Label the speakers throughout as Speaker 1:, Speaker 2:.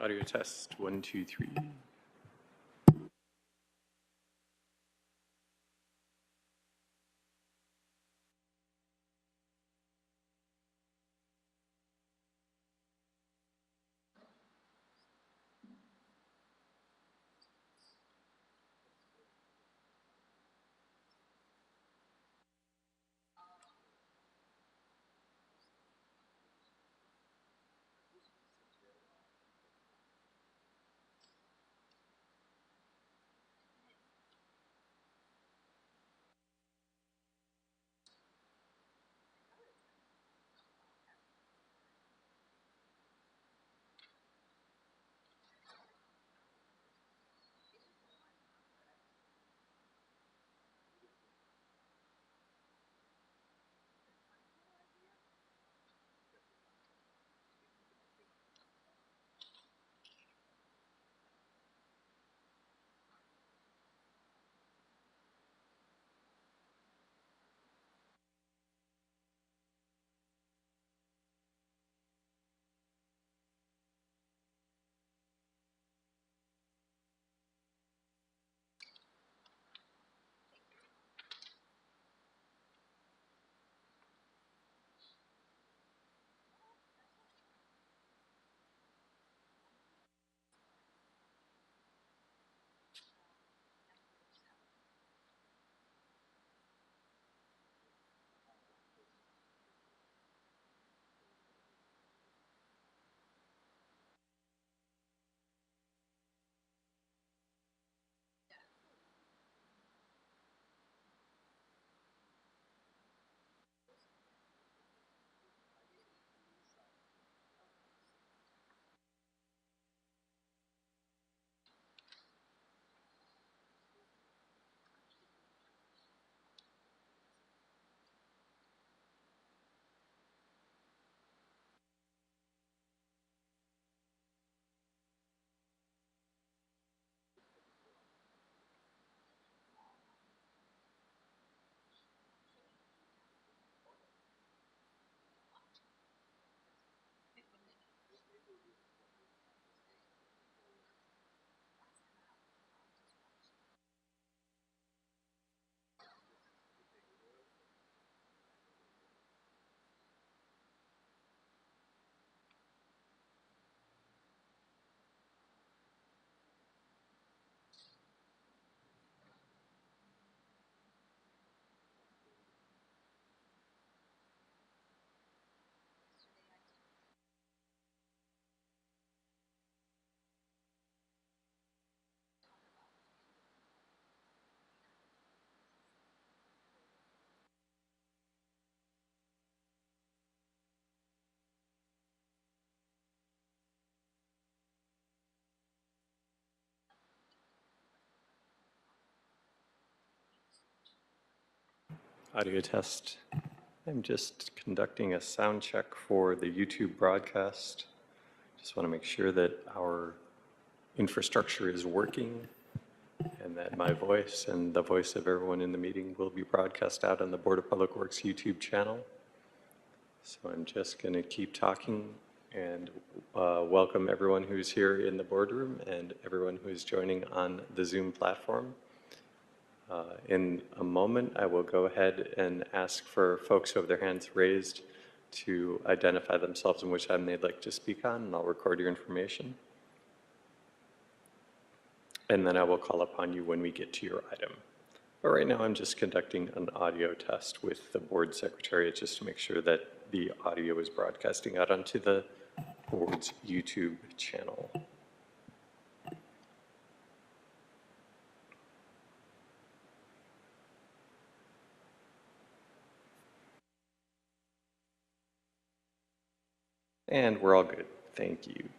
Speaker 1: Audio test, 1, 2, 3. Audio test. I'm just conducting a sound check for the YouTube broadcast. Just want to make sure that our infrastructure is working and that my voice and the voice of everyone in the meeting will be broadcast out on the Board of Public Works YouTube channel. So I'm just going to keep talking and welcome everyone who's here in the boardroom and everyone who's joining on the Zoom platform. In a moment, I will go ahead and ask for folks who have their hands raised to identify themselves and which item they'd like to speak on, and I'll record your information. And then I will call upon you when we get to your item. But right now, I'm just conducting an audio test with the board secretariat just to make sure that the audio is broadcasting out onto the board's YouTube channel. And we're all good. Thank you.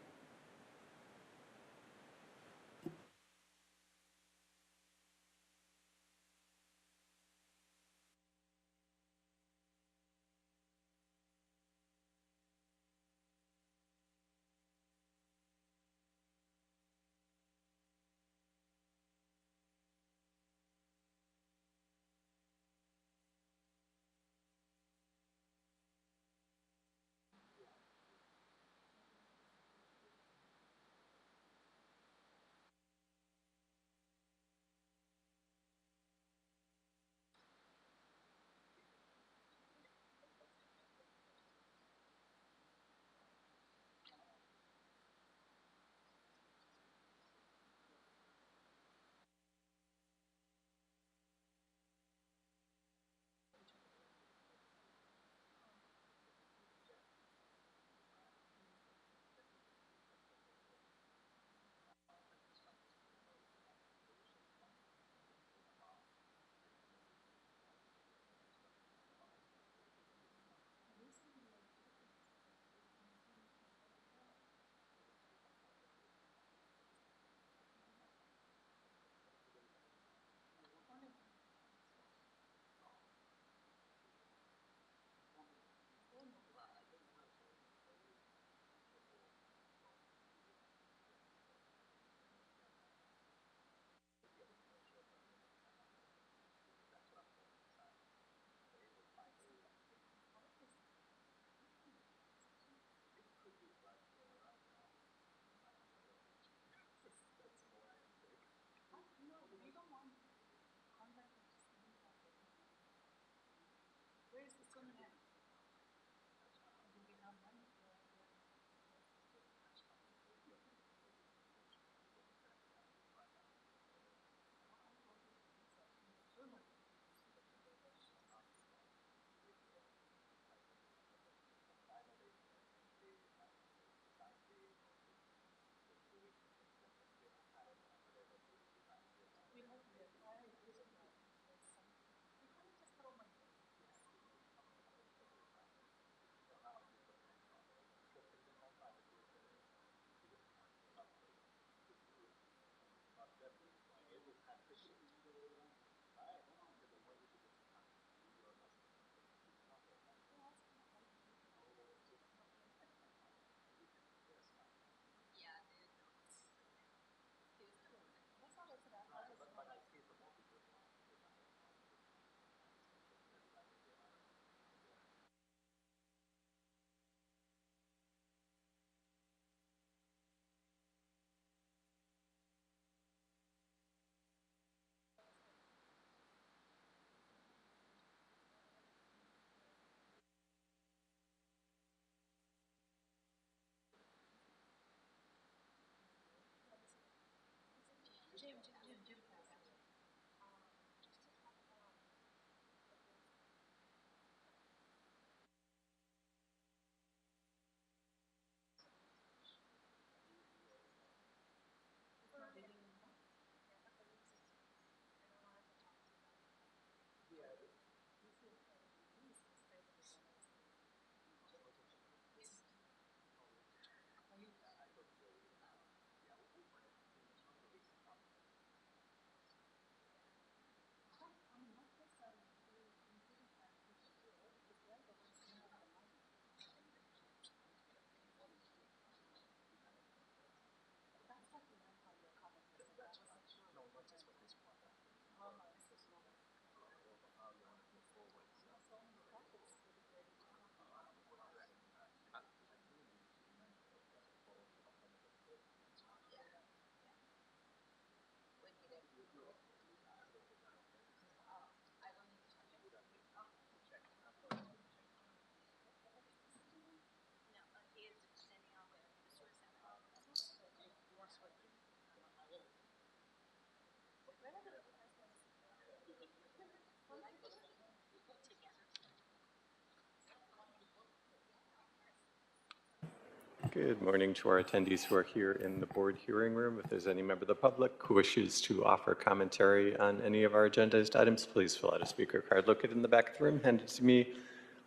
Speaker 1: Good morning to our attendees who are here in the board hearing room. If there's any member of the public who wishes to offer commentary on any of our agendized items, please fill out a speaker card located in the back of the room, hand it to me.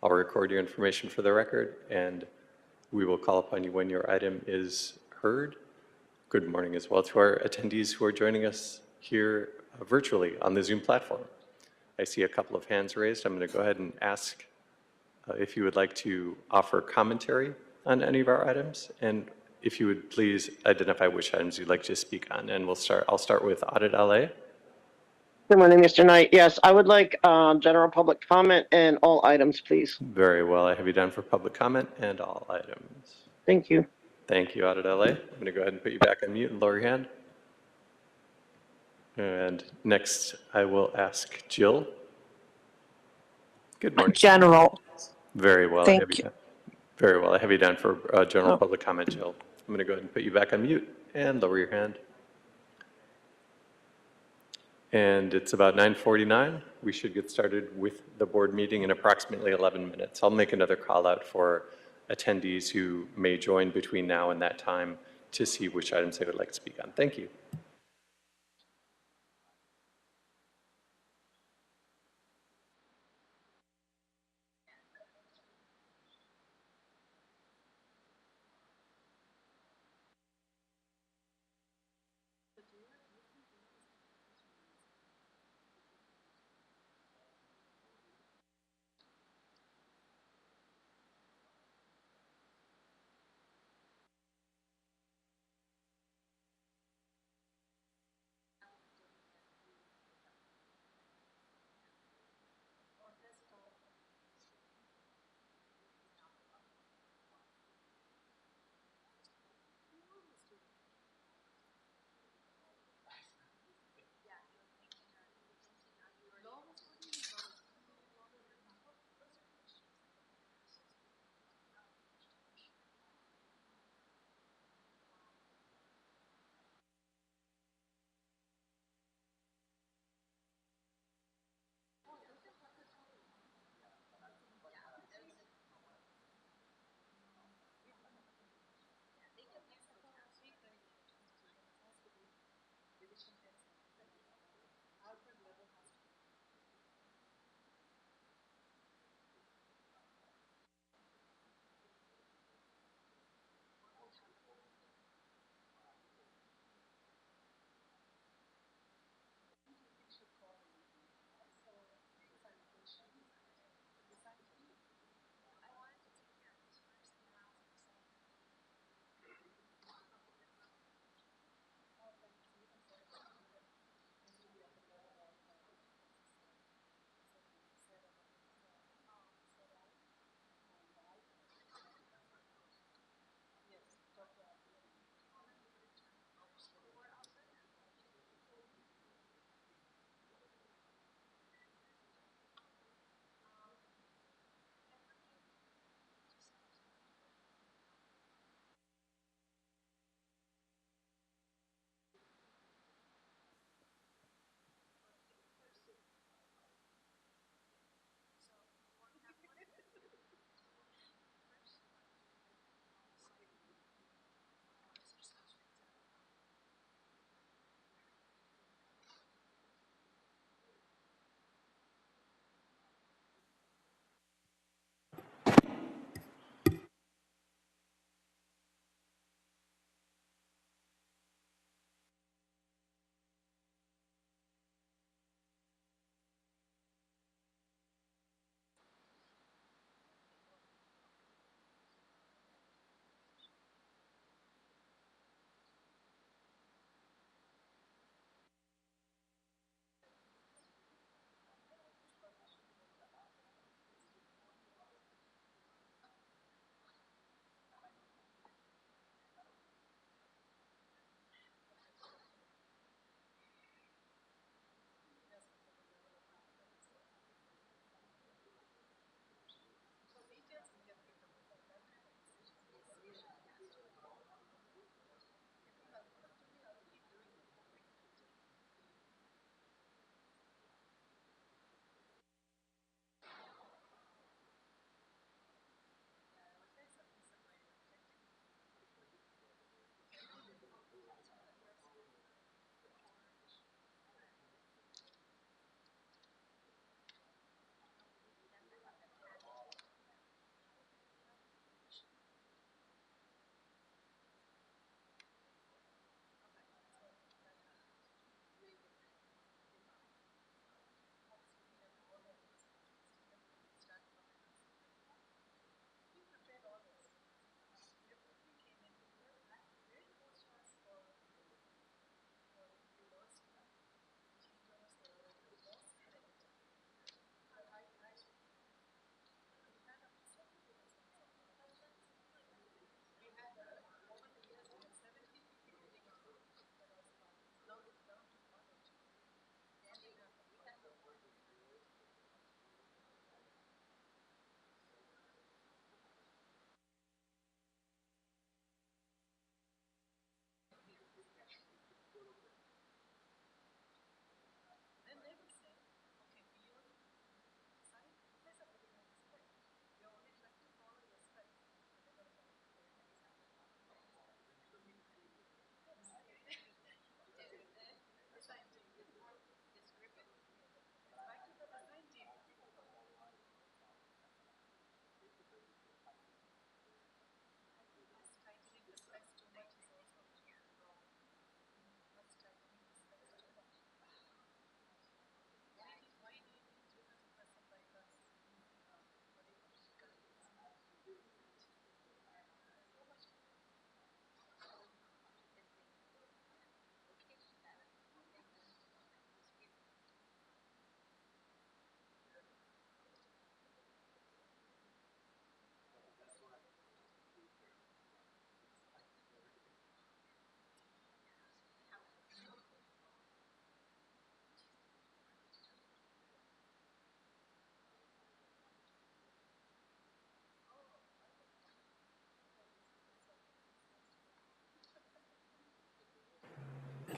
Speaker 1: I'll record your information for the record, and we will call upon you when your item is heard. Good morning as well to our attendees who are joining us here virtually on the Zoom platform. I see a couple of hands raised. I'm going to go ahead and ask if you would like to offer commentary on any of our items, and if you would please identify which items you'd like to speak on. And I'll start with Audit LA.
Speaker 2: Good morning, Mr. Knight. Yes, I would like general public comment and all items, please.
Speaker 1: Very well. I have you down for public comment and all items.
Speaker 2: Thank you.
Speaker 1: Thank you, Audit LA. I'm going to go ahead and put you back on mute and lower your hand. And next, I will ask Jill. Good morning.
Speaker 3: General.
Speaker 1: Very well.
Speaker 3: Thank you.
Speaker 1: Very well. I have you down for general public comment, Jill. I'm going to go ahead and put you back on mute and lower your hand. And it's about 9:49. We should get started with the board meeting in approximately 11 minutes. I'll make another call out for attendees who may join between now and that time to see which items they would like to speak on. Thank you.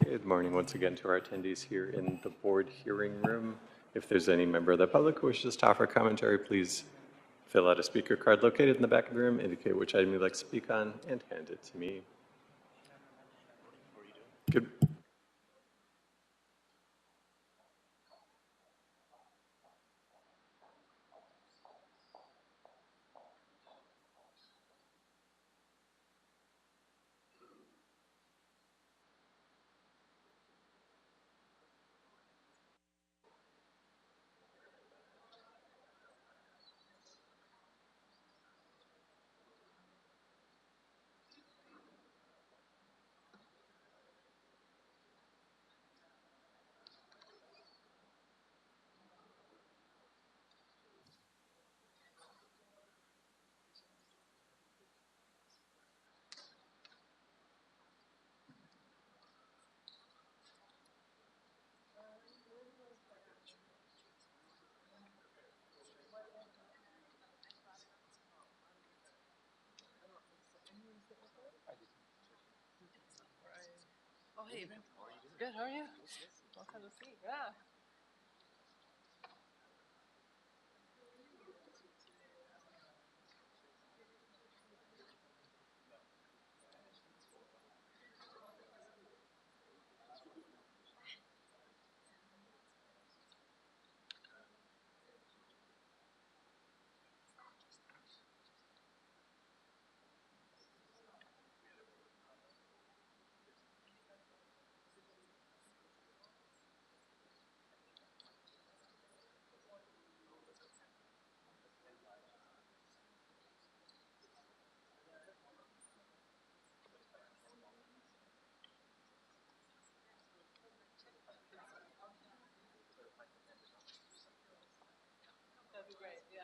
Speaker 1: Good morning once again to our attendees here in the board hearing room. If there's any member of the public who wishes to offer commentary, please fill out a speaker card located in the back of the room, indicate which item you'd like to speak on, and hand it to me. Good.
Speaker 3: Oh, hey. Good, how are you? Long time no see. Yeah. That'd be great, yeah.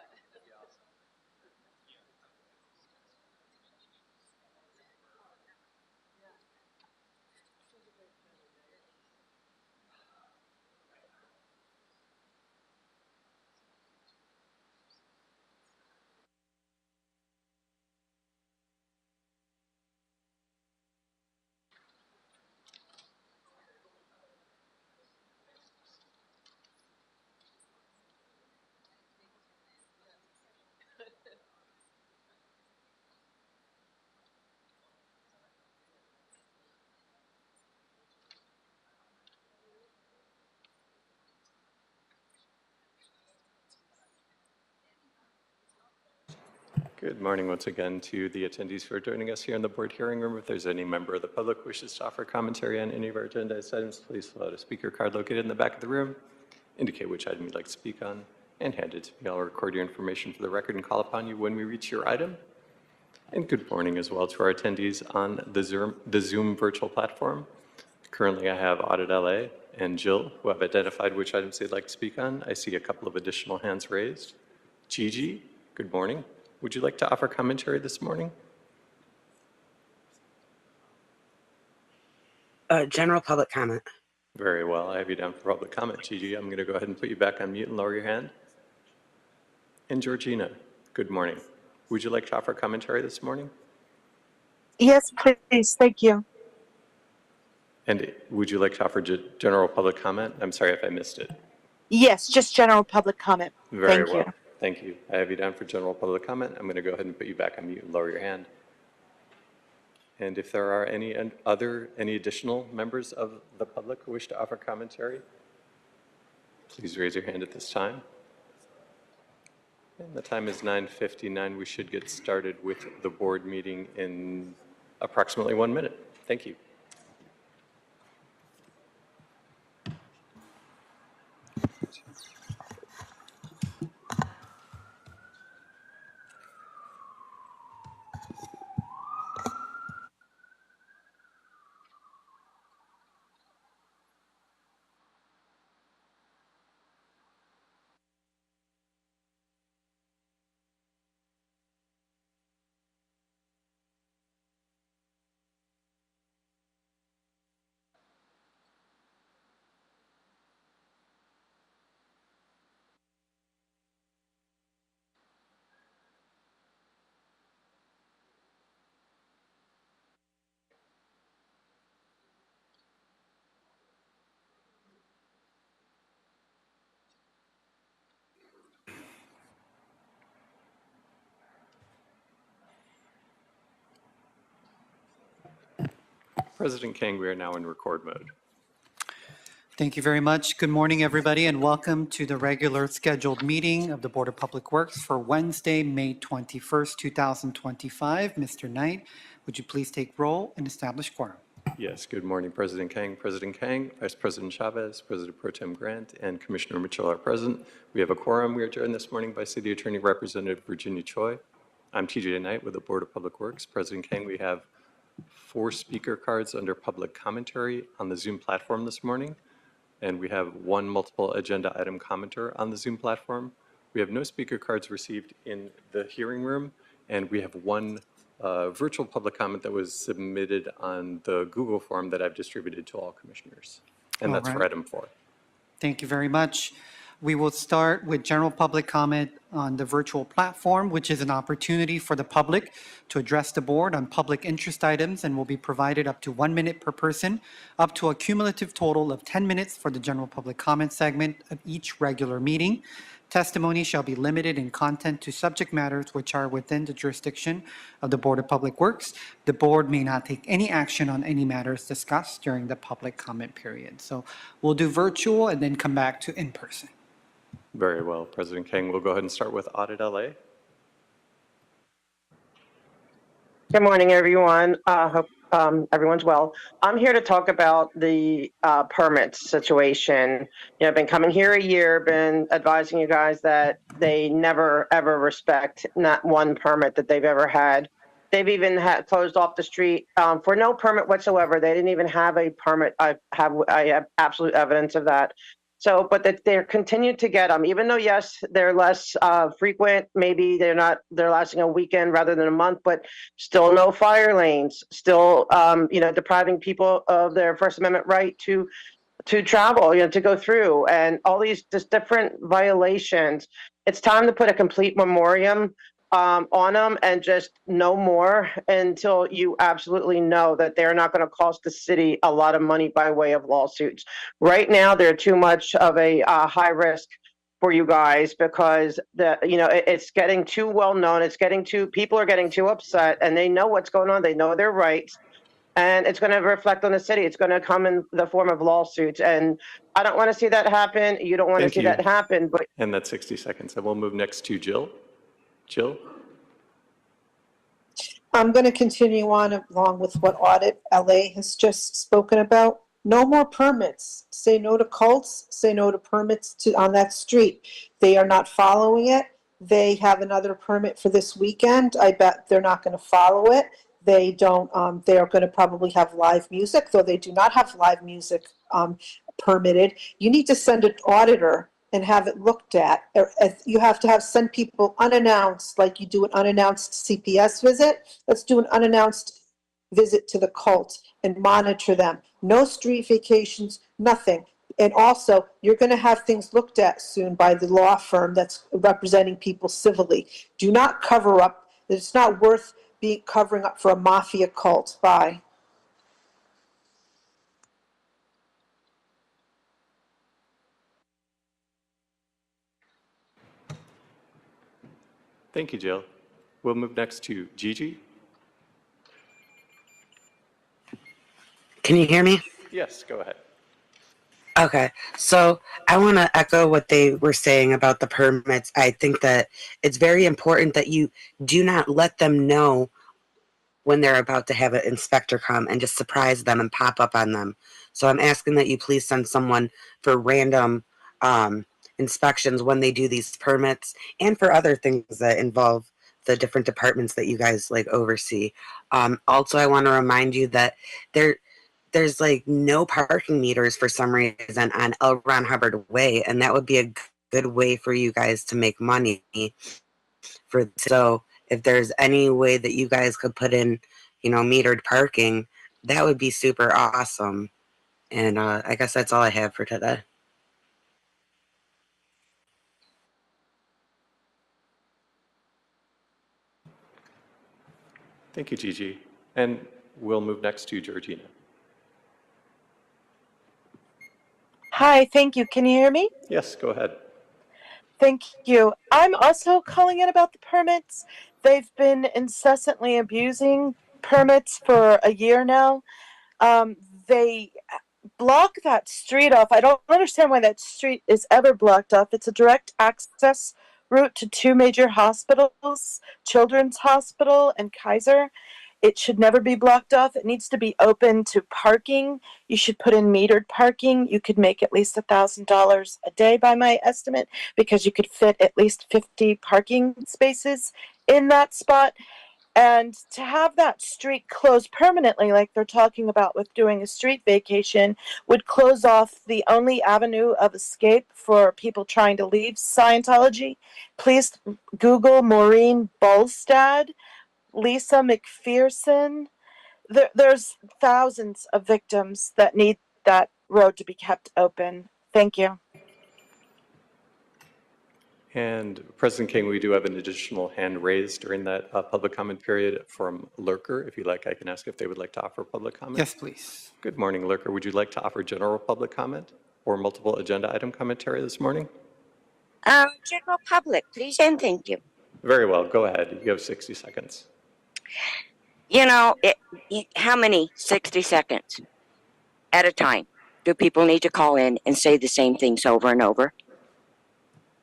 Speaker 1: Good morning once again to the attendees who are joining us here in the board hearing room. If there's any member of the public who wishes to offer commentary on any of our agendized items, please fill out a speaker card located in the back of the room, indicate which item you'd like to speak on, and hand it to me. I'll record your information for the record and call upon you when we reach your item. And good morning as well to our attendees on the Zoom virtual platform. Currently, I have Audit LA and Jill, who have identified which items they'd like to speak on. I see a couple of additional hands raised. Gigi, good morning. Would you like to offer commentary this morning?
Speaker 4: General public comment.
Speaker 1: Very well. I have you down for public comment, Gigi. I'm going to go ahead and put you back on mute and lower your hand. And Georgina, good morning. Would you like to offer commentary this morning?
Speaker 5: Yes, please. Thank you.
Speaker 1: And would you like to offer general public comment? I'm sorry if I missed it.
Speaker 5: Yes, just general public comment.
Speaker 1: Very
Speaker 5: Thank
Speaker 1: well.
Speaker 5: you.
Speaker 1: Thank you. I have you down for general public comment. I'm going to go ahead and put you back on mute and lower your hand. And if there are any additional members of the public who wish to offer commentary, please raise your hand at this time. And the time is 9:59. We should get started with the board meeting in approximately 1 minute. Thank you. President Kang, we are now in record mode.
Speaker 6: Thank you very much. Good morning, everybody, and welcome to the regular scheduled meeting of the Board of Public Works for Wednesday, May 21st, 2025. Mr. Knight, would you please take roll and establish quorum?
Speaker 1: Yes, good morning, President Kang, Vice President Chavez, President Pro Tem Grant, and Commissioner Mitchell are present. We have a quorum. We are joined this morning by City Attorney Representative Virginia Choi. I'm TJ Knight with the Board of Public Works. President Kang, we have 4 speaker cards under public commentary on the Zoom platform this morning, and we have 1 multiple agenda item commenter on the Zoom platform. We have no speaker cards received in the hearing room, and we have 1 virtual public comment that was submitted on the Google form that I've distributed to all commissioners. And that's for
Speaker 6: All right.
Speaker 1: item 4.
Speaker 6: Thank you very much. We will start with general public comment on the virtual platform, which is an opportunity for the public to address the board on public interest items and will be provided up to 1 minute per person, up to a cumulative total of 10 minutes for the general public comment segment of each regular meeting. Testimony shall be limited in content to subject matters which are within the jurisdiction of the Board of Public Works. The board may not take any action on any matters discussed during the public comment period. So we'll do virtual and then come back to in-person.
Speaker 1: Very well, President Kang. We'll go ahead and start with Audit LA.
Speaker 2: Good morning, everyone. Hope everyone's well. I'm here to talk about the permits situation. I've been coming here a year, been advising you guys that they never, ever respect not one permit that they've ever had. They've even had closed off the street for no permit whatsoever. They didn't even have a permit. I have absolute evidence of that. So, but that they're continued to get them, even though, yes, they're less frequent. Maybe they're lasting a weekend rather than a month, but still no fire lanes, still, depriving people of their First Amendment right to travel, to go through, and all these just different violations. It's time to put a complete memoriam on them and just no more until you absolutely know that they're not going to cost the city a lot of money by way of lawsuits. Right now, they're too much of a high risk for you guys because it's getting too well known. People are getting too upset and they know what's going on. They know their rights. And it's going to reflect on the city. It's going to come in the form of lawsuits. And I don't want to see that happen. You don't want to see that happen. But
Speaker 1: And that's 60 seconds. And we'll move next to Jill. Jill?
Speaker 5: I'm going to continue on along with what Audit LA has just spoken about. No more permits. Say no to cults. Say no to permits on that street. They are not following it. They have another permit for this weekend. I bet they're not going to follow it. They don't. They are going to probably have live music, though they do not have live music permitted. You need to send an auditor and have it looked at. You have to send people unannounced, like you do an unannounced CPS visit. Let's do an unannounced visit to the cult and monitor them. No street vacations, nothing. And also, you're going to have things looked at soon by the law firm that's representing people civilly. Do not cover up. It's not worth covering up for a mafia cult. Bye.
Speaker 1: Thank you, Jill. We'll move next to Gigi.
Speaker 4: Can you hear me?
Speaker 1: Yes, go ahead.
Speaker 4: Okay, so I want to echo what they were saying about the permits. I think that it's very important that you do not let them know when they're about to have an inspector come and just surprise them and pop up on them. So I'm asking that you please send someone for random inspections when they do these permits and for other things that involve the different departments that you guys oversee. Also, I want to remind you that there's no parking meters for some reason on L. Ron Hubbard Way, and that would be a good way for you guys to make money. So if there's any way that you guys could put in, metered parking, that would be super awesome. And I guess that's all I have for today.
Speaker 1: Thank you, Gigi. And we'll move next to Georgina.
Speaker 5: Hi, thank you. Can you hear me?
Speaker 1: Yes, go ahead.
Speaker 5: Thank you. I'm also calling in about the permits. They've been incessantly abusing permits for a year now.
Speaker 7: They block that street off. I don't understand why that street is ever blocked off. It's a direct access route to two major hospitals, Children's Hospital and Kaiser. It should never be blocked off. It needs to be open to parking. You should put in metered parking. You could make at least $1,000 a day by my estimate, because you could fit at least 50 parking spaces in that spot. And to have that street closed permanently, like they're talking about with doing a street vacation, would close off the only avenue of escape for people trying to leave Scientology. Please Google Maureen Bolstad, Lisa McPherson. There's thousands of victims that need that road to be kept open. Thank you.
Speaker 1: And President King, we do have an additional hand raised during that public comment period from Lurker. If you'd like, I can ask if they would like to offer public comment.
Speaker 6: Yes, please.
Speaker 1: Good morning, Lurker. Would you like to offer general public comment or multiple agenda item commentary this morning?
Speaker 8: General public, please and thank you.
Speaker 1: Very well. Go ahead. You have 60 seconds.
Speaker 8: You know, how many 60 seconds at a time do people need to call in and say the same things over and over?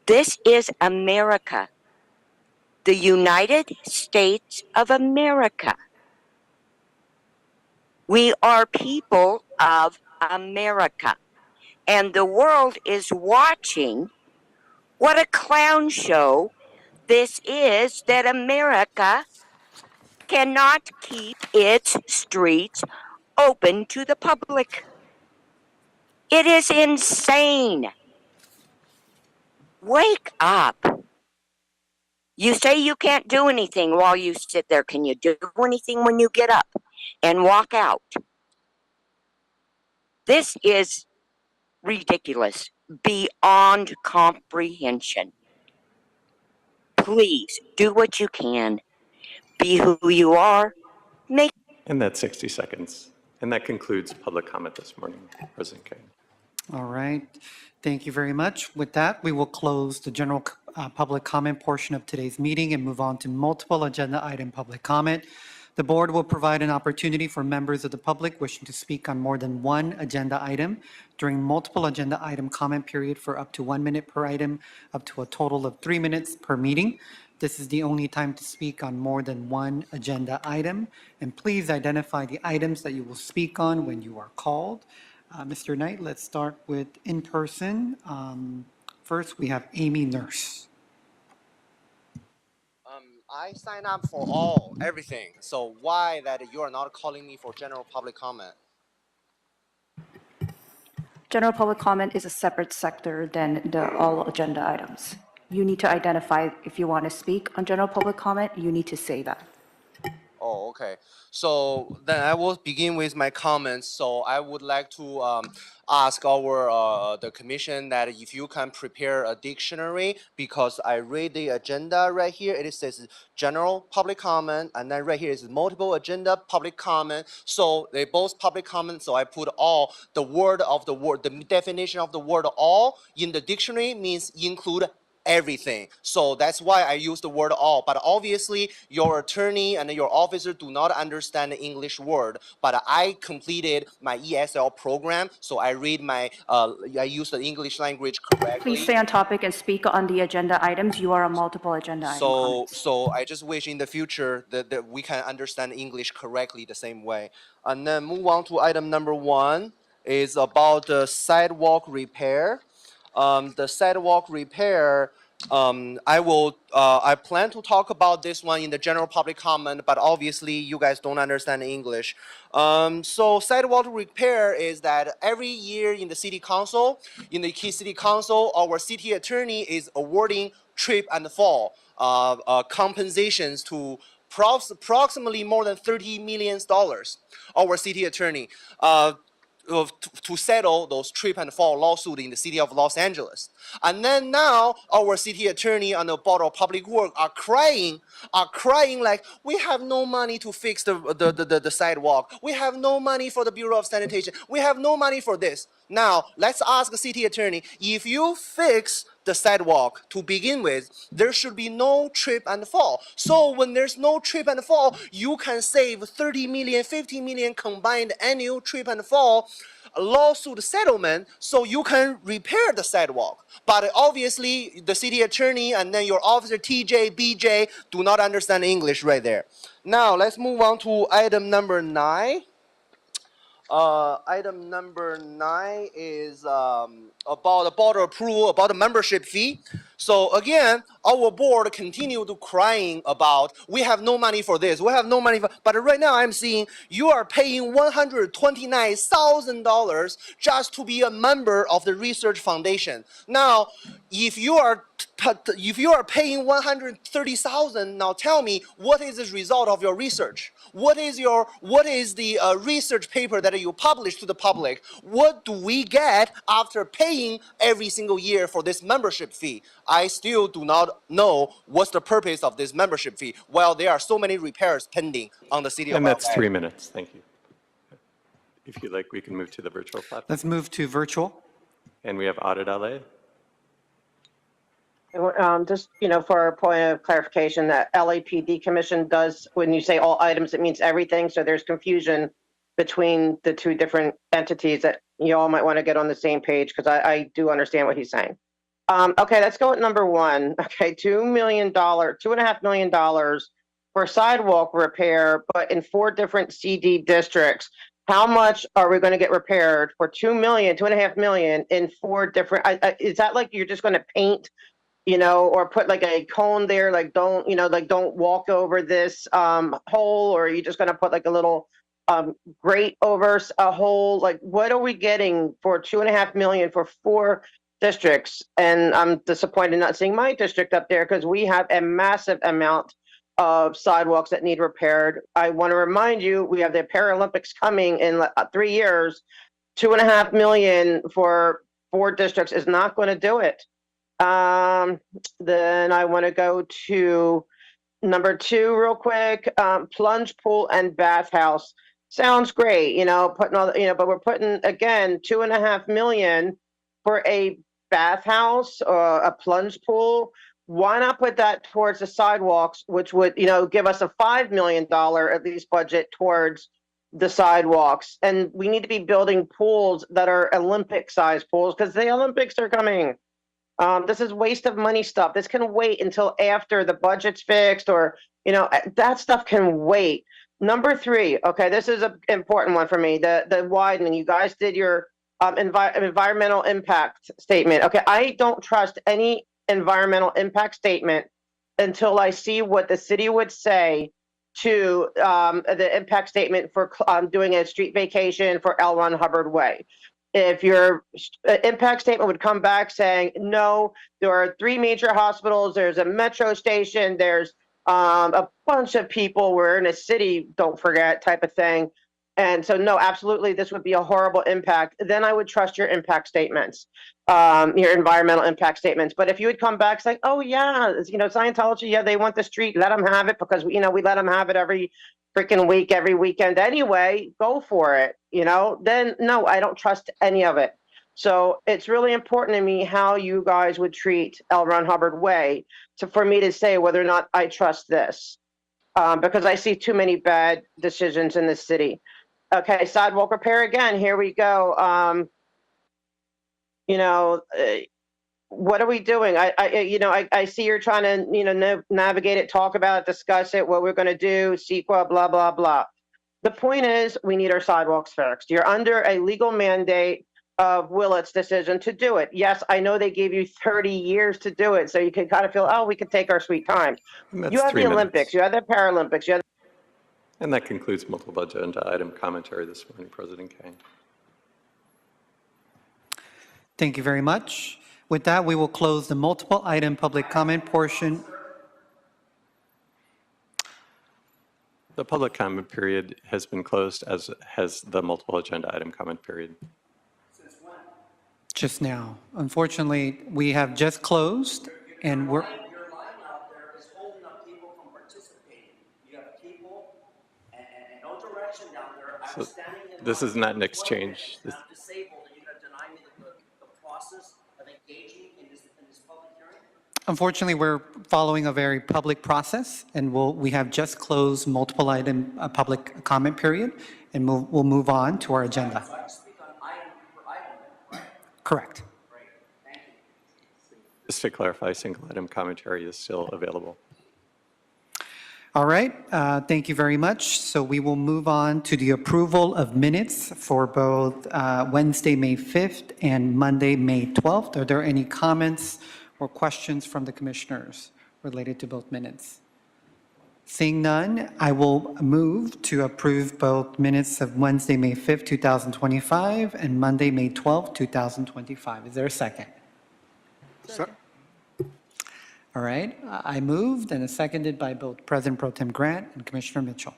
Speaker 8: This is America, the United States of America. We are people of America, and the world is watching what a clown show this is, that America cannot keep its streets open to the public. It is insane. Wake up. You say you can't do anything while you sit there. Can you do anything when you get up and walk out? This is ridiculous, beyond comprehension. Please do what you can. Be who you are. Make.
Speaker 1: And that's 60 seconds. And that concludes public comment this morning, President King.
Speaker 6: All right. Thank you very much. With that, we will close the general public comment portion of today's meeting and move on to multiple agenda item public comment. The board will provide an opportunity for members of the public wishing to speak on more than one agenda item during multiple agenda item comment period for up to 1 minute per item, up to a total of 3 minutes per meeting. This is the only time to speak on more than one agenda item. And please identify the items that you will speak on when you are called. Mr. Knight, let's start with in-person. First, we have Amy Nurse.
Speaker 9: I sign up for everything. So why that you are not calling me for general public comment?
Speaker 10: General public comment is a separate sector than the all agenda items. You need to identify if you want to speak on general public comment, you need to say that.
Speaker 9: Oh, okay. So then I will begin with my comments. So I would like to ask our the commission that if you can prepare a dictionary, because I read the agenda right here. It says general public comment, and then right here is multiple agenda public comment. So they both public comment. So I put all the definition of the word all in the dictionary means include everything. So that's why I use the word all. But obviously, your attorney and your officer do not understand the English word. But I completed my ESL program, so I read I use the English language correctly.
Speaker 10: Please stay on topic and speak on the agenda items. You are on multiple agenda items.
Speaker 9: So I just wish in the future that we can understand English correctly the same way. And then move on to item number 1 is about the sidewalk repair. The sidewalk repair, I plan to talk about this one in the general public comment, but obviously you guys don't understand English. So sidewalk repair is that every year in the city council, our city attorney is awarding trip and fall compensations to approximately more than $30 million. Our city attorney. To settle those trip and fall lawsuits in the city of Los Angeles. And then now our city attorney and the Board of Public Works are crying like, we have no money to fix the sidewalk. We have no money for the Bureau of Sanitation. We have no money for this. Now, let's ask the city attorney, if you fix the sidewalk to begin with, there should be no trip and fall. So when there's no trip and fall, you can save 30 million, 50 million combined annual trip and fall lawsuit settlement, so you can repair the sidewalk. But obviously, the city attorney and then your officer TJ, BJ do not understand English right there. Now let's move on to item number 9. Item number 9 is about the board approval, about the membership fee. So again, our board continue to crying about, we have no money for this, we have no money for, but right now I'm seeing you are paying $129,000 just to be a member of the research foundation. Now, if you are paying $130,000, now tell me, what is the result of your research? What is the research paper that you publish to the public? What do we get after paying every single year for this membership fee? I still do not know what's the purpose of this membership fee, while there are so many repairs pending on the city of
Speaker 1: And that's
Speaker 9: LA.
Speaker 1: 3 minutes. Thank you. If you like, we can move to the virtual platform.
Speaker 6: Let's move to virtual.
Speaker 1: And we have Audit LA.
Speaker 2: Just, for a point of clarification, that LAPD commission does, when you say all items, it means everything. So there's confusion between the two different entities that you all might want to get on the same page, because I do understand what he's saying. Okay, let's go with number 1. Okay, $2.5 million for sidewalk repair, but in 4 different CD districts. How much are we going to get repaired for $2.5 million in 4 different? Is that like you're just going to paint, or put like a cone there, like don't walk over this hole, or are you just going to put like a little grate over a hole? Like, what are we getting for $2.5 million for 4 districts? And I'm disappointed not seeing my district up there, because we have a massive amount of sidewalks that need repaired. I want to remind you, we have the Paralympics coming in 3 years. $2.5 million for 4 districts is not going to do it. Then I want to go to number 2 real quick. Plunge pool and bathhouse sounds great, putting all, but we're putting again $2.5 million for a bathhouse or a plunge pool. Why not put that towards the sidewalks, which would, give us a $5 million at least budget towards the sidewalks? And we need to be building pools that are Olympic-sized pools, because the Olympics are coming. This is waste of money stuff. This can wait until after the budget's fixed, or, that stuff can wait. Number 3, okay, this is an important one for me, the widening. You guys did your environmental impact statement. Okay, I don't trust any environmental impact statement until I see what the city would say to the impact statement for doing a street vacation for L. Ron Hubbard Way. If your impact statement would come back saying, no, there are 3 major hospitals, there's a metro station, there's a bunch of people, we're in a city, don't forget, type of thing. And so, no, absolutely, this would be a horrible impact. Then I would trust your impact statements, your environmental impact statements. But if you would come back saying, oh, yeah, Scientology, yeah, they want the street, let them have it, because, we let them have it every freaking week, every weekend anyway, go for it, then no, I don't trust any of it. So it's really important to me how you guys would treat L. Ron Hubbard Way for me to say whether or not I trust this, because I see too many bad decisions in this city. Okay, sidewalk repair again, here we go. What are we doing? I see you're trying to, navigate it, talk about it, discuss it, what we're going to do, CEQA, blah, blah, blah. The point is, we need our sidewalks fixed. You're under a legal mandate of Willett's decision to do it. Yes, I know they gave you 30 years to do it, so you can kind of feel, oh, we could take our sweet time.
Speaker 1: And that's
Speaker 2: You have
Speaker 1: 3
Speaker 2: the
Speaker 1: minutes.
Speaker 2: Olympics, you have the Paralympics, you have.
Speaker 1: And that concludes multiple agenda item commentary this morning, President Kang.
Speaker 6: Thank you very much. With that, we will close the multiple item public comment portion.
Speaker 1: The public comment period has been closed, as has the multiple agenda item comment period.
Speaker 6: Just now. Unfortunately, we have just closed, and we're...
Speaker 11: Your line out there is holding up people from participating. You have people and no direction down there. I was standing in
Speaker 1: This
Speaker 11: line
Speaker 1: is not an
Speaker 11: for 12
Speaker 1: exchange.
Speaker 11: minutes, and I'm disabled, and you're going to deny me the process of engaging in this public
Speaker 6: Unfortunately, we're following a very public process, and we have just closed multiple item public comment period, and we'll move on to our agenda.
Speaker 11: So I can speak on item per item, then, right?
Speaker 6: Correct.
Speaker 11: Great, thank you.
Speaker 1: Just to clarify, single item commentary is still available.
Speaker 6: All right, thank you very much. So we will move on to the approval of minutes for both Wednesday, May 5th and Monday, May 12th. Are there any comments or questions from the commissioners related to both minutes? Seeing none, I will move to approve both minutes of Wednesday, May 5th, 2025 and Monday, May 12th, 2025. Is there a second? All right, I moved and is seconded by both President Pro Tem Grant and Commissioner Mitchell.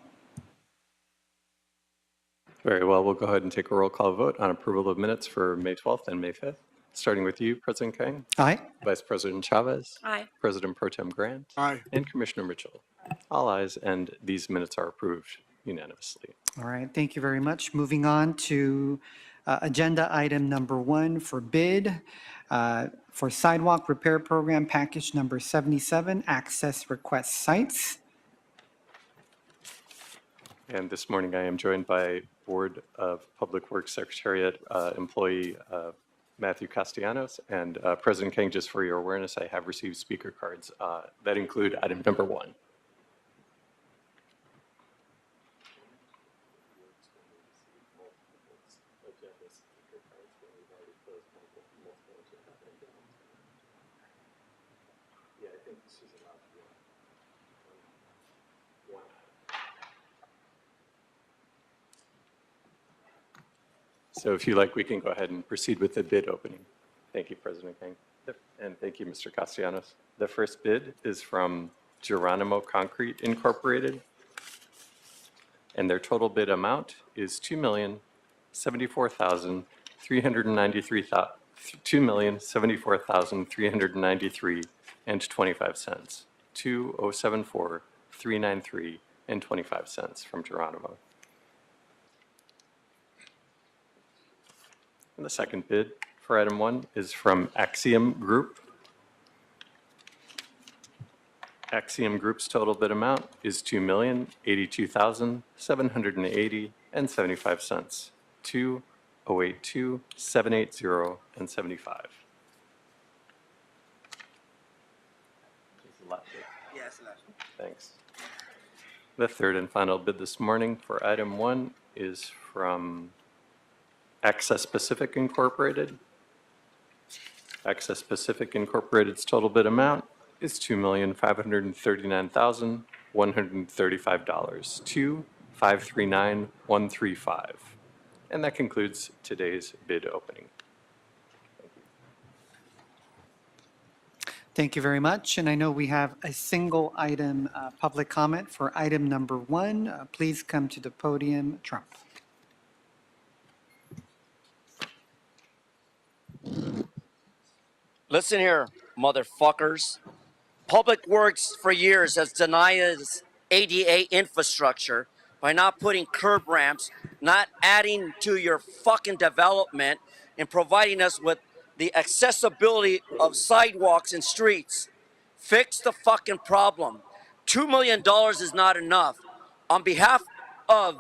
Speaker 1: Very well, we'll go ahead and take a roll call vote on approval of minutes for May 12th and May 5th. Starting with you, President Kang,
Speaker 6: Aye.
Speaker 1: Vice President Chavez,
Speaker 3: Aye.
Speaker 1: President Pro Tem Grant,
Speaker 12: Aye.
Speaker 1: and Commissioner Mitchell. All ayes, and these minutes are approved unanimously.
Speaker 6: All right, thank you very much. Moving on to agenda item number 1 for bid for sidewalk repair program package number 77, access request sites.
Speaker 1: And this morning, I am joined by Board of Public Works Secretariat employee Matthew Castellanos. And President Kang, just for your awareness, I have received speaker cards that include item number 1. So if you like, we can go ahead and proceed with the bid opening. Thank you, President Kang. And thank you, Mr. Castellanos. The first bid is from Geronimo Concrete Incorporated. And their total bid amount is $2,074,393.25. 2,074,393.25 from Geronimo. And the second bid for item 1 is from Axiom Group. Axiom Group's total bid amount is $2,082,780.75. 2,082,780.75.
Speaker 11: Yes,
Speaker 1: Thanks. The third and final bid this morning for item 1 is from Access Pacific Incorporated. Access Pacific Incorporated's total bid amount is $2,539,135. 2,539,135. And that concludes today's bid opening.
Speaker 6: Thank you very much. And I know we have a single item public comment for item number 1. Please come to the podium, Trump.
Speaker 11: Listen here, motherfuckers. Public Works for years has denied us ADA infrastructure by not putting curb ramps, not adding to your fucking development, and providing us with the accessibility of sidewalks and streets. Fix the fucking problem. $2 million is not enough. On behalf of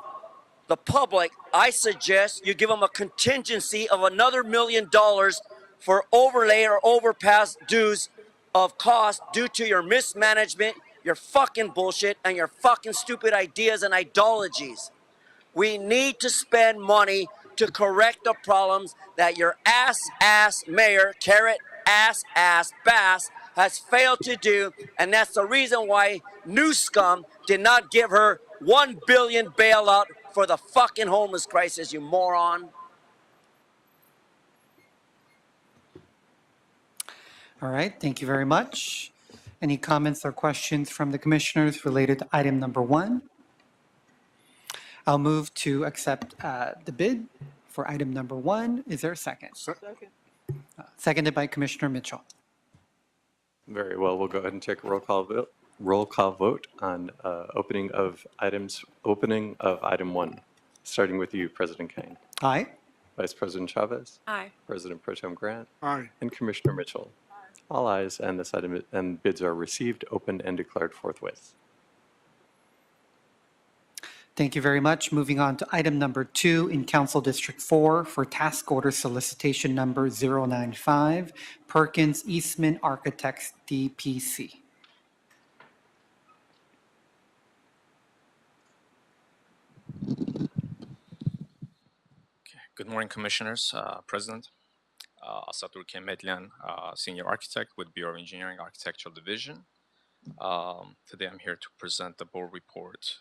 Speaker 11: the public, I suggest you give them a contingency of another $1 million for overlay or overpass dues of cost due to your mismanagement, your fucking bullshit, and your fucking stupid ideas and ideologies. We need to spend money to correct the problems that your ass mayor, carrot ass Bass, has failed to do, and that's the reason why Newscom did not give her $1 billion bailout for the fucking homeless crisis, you moron.
Speaker 6: All right, thank you very much. Any comments or questions from the commissioners related to item number 1? I'll move to accept the bid for item number 1. Is there a second?
Speaker 12: Second.
Speaker 6: Seconded by Commissioner Mitchell.
Speaker 1: Very well, we'll go ahead and take a roll call vote on opening of item 1. Starting with you, President Kang.
Speaker 6: Aye.
Speaker 1: Vice President Chavez.
Speaker 3: Aye.
Speaker 1: President Pro Tem Grant.
Speaker 12: Aye.
Speaker 1: And Commissioner Mitchell. All ayes, and this item and bids are received, opened, and declared forthwith.
Speaker 6: Thank you very much. Moving on to item number 2 in Council District 4 for task order solicitation number 095, Perkins Eastman Architects, DPC.
Speaker 12: Good morning, Commissioners, President. Asatur Kemedlian, Senior Architect with Bureau of Engineering Architectural Division. Today I'm here to present the board report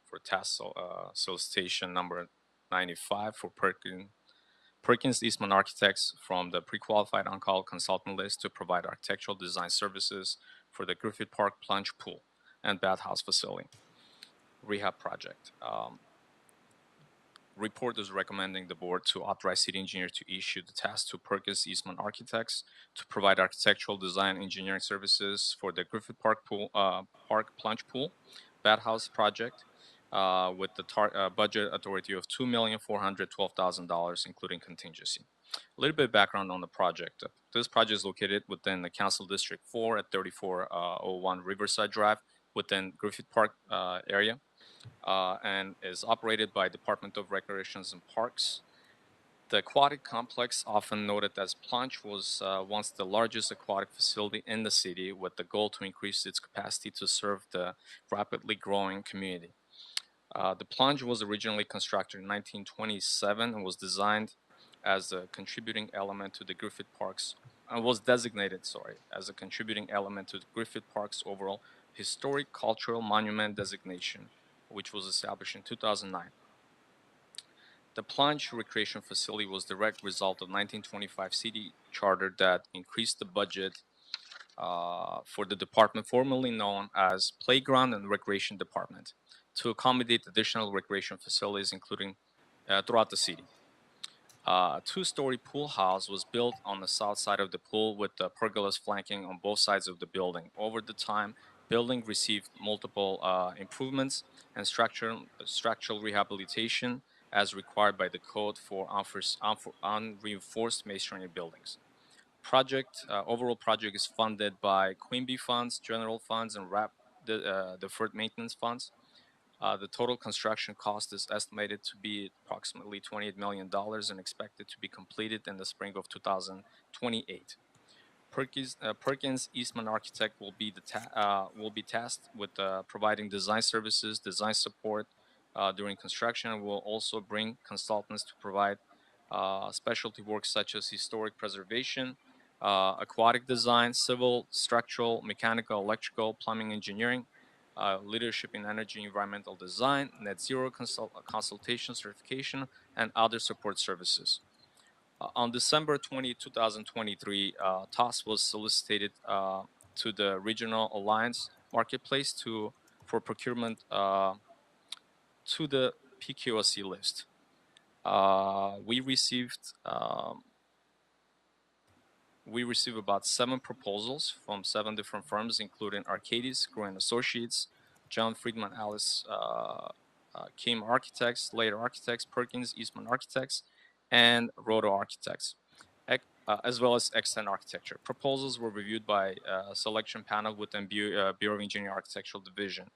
Speaker 12: for task solicitation number 95 for Perkins Eastman Architects from the pre-qualified on-call consultant list to provide architectural design services for the Griffith Park Plunge Pool and Bathhouse Facility rehab project. Report is recommending the board to authorize city engineer to issue the task to Perkins Eastman Architects to provide architectural design engineering services for the Griffith Park Park Plunge Pool Bathhouse project with the budget authority of $2,412,000, including contingency. A little bit of background on the project. This project is located within the Council District 4 at 3401 Riverside Drive within Griffith Park area. And is operated by Department of Recreations and Parks. The aquatic complex, often noted as Plunge, was once the largest aquatic facility in the city with the goal to increase its capacity to serve the rapidly growing community. The Plunge was originally constructed in 1927 and was designed as a contributing element to the Griffith Park's, was designated, as a contributing element to the Griffith Park's overall historic cultural monument designation, which was established in 2009. The Plunge Recreation Facility was the direct result of 1925 city charter that increased the budget for the department formerly known as Playground and Recreation Department to accommodate additional recreation facilities including throughout the city. A two-story pool house was built on the south side of the pool with the pergolas flanking on both sides of the building. Over the time, building received multiple improvements and structural rehabilitation as required by the code for unreinforced masonry buildings. Overall project is funded by Quimby funds, general funds, and deferred maintenance funds. The total construction cost is estimated to be approximately $28 million and expected to be completed in the spring of 2028. Perkins Eastman Architect will be tasked with providing design services, design support during construction, and will also bring consultants to provide specialty work such as historic preservation, aquatic design, civil, structural, mechanical, electrical, plumbing, engineering, leadership in energy environmental design, net zero consultation certification, and other support services. On December 20, 2023, TOS was solicited to the Regional Alliance Marketplace for procurement to the PQSC list. We received about 7 proposals from 7 different firms, including Arcadis, Gruen Associates, John Friedman Alice Kim Architects, Later Architects, Perkins Eastman Architects, and Roto Architects, as well as Extend Architecture. Proposals were reviewed by a selection panel within Bureau of Engineering Architectural Division.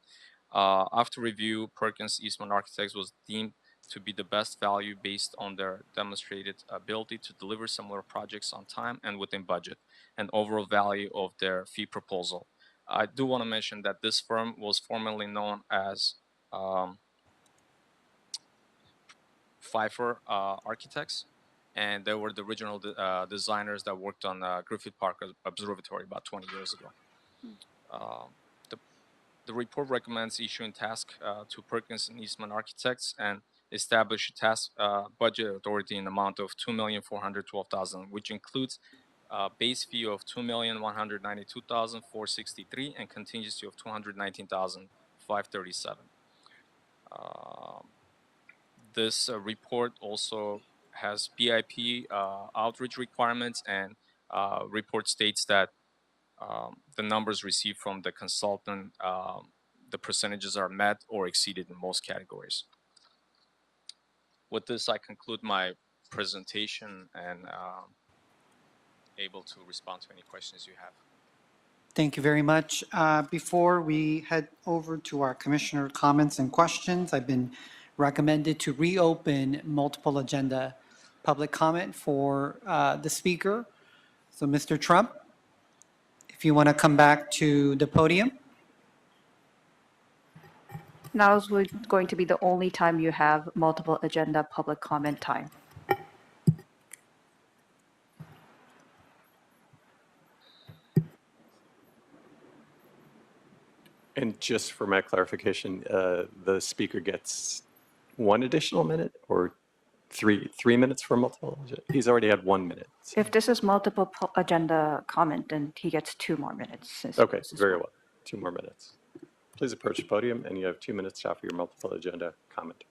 Speaker 12: After review, Perkins Eastman Architects was deemed to be the best value based on their demonstrated ability to deliver similar projects on time and within budget, and overall value of their fee proposal. I do want to mention that this firm was formerly known as Pfeiffer Architects, and they were the original designers that worked on Griffith Park Observatory about 20 years ago. The report recommends issuing task to Perkins and Eastman Architects and establish a task budget authority in the amount of $2,412,000, which includes base fee of $2,192,463 and contingency of $219,537. This report also has BIP outreach requirements, and report states that the numbers received from the consultant, the percentages are met or exceeded in most categories. With this, I conclude my presentation, and able to respond to any questions you have.
Speaker 6: Thank you very much. Before we head over to our commissioner comments and questions, I've been recommended to reopen multiple agenda public comment for the speaker. So Mr. Trump, if you want to come back to the podium.
Speaker 10: Now is going to be the only time you have multiple agenda public comment time.
Speaker 1: And just for my clarification, the speaker gets 1 additional minute or three minutes for multiple? He's already had 1 minute. So-
Speaker 10: If this is multiple agenda comment, then he gets 2 more minutes. since
Speaker 1: Okay,
Speaker 10: this is
Speaker 1: very well. 2 more minutes. Please approach the podium, and you have 2 minutes to offer your multiple agenda comment.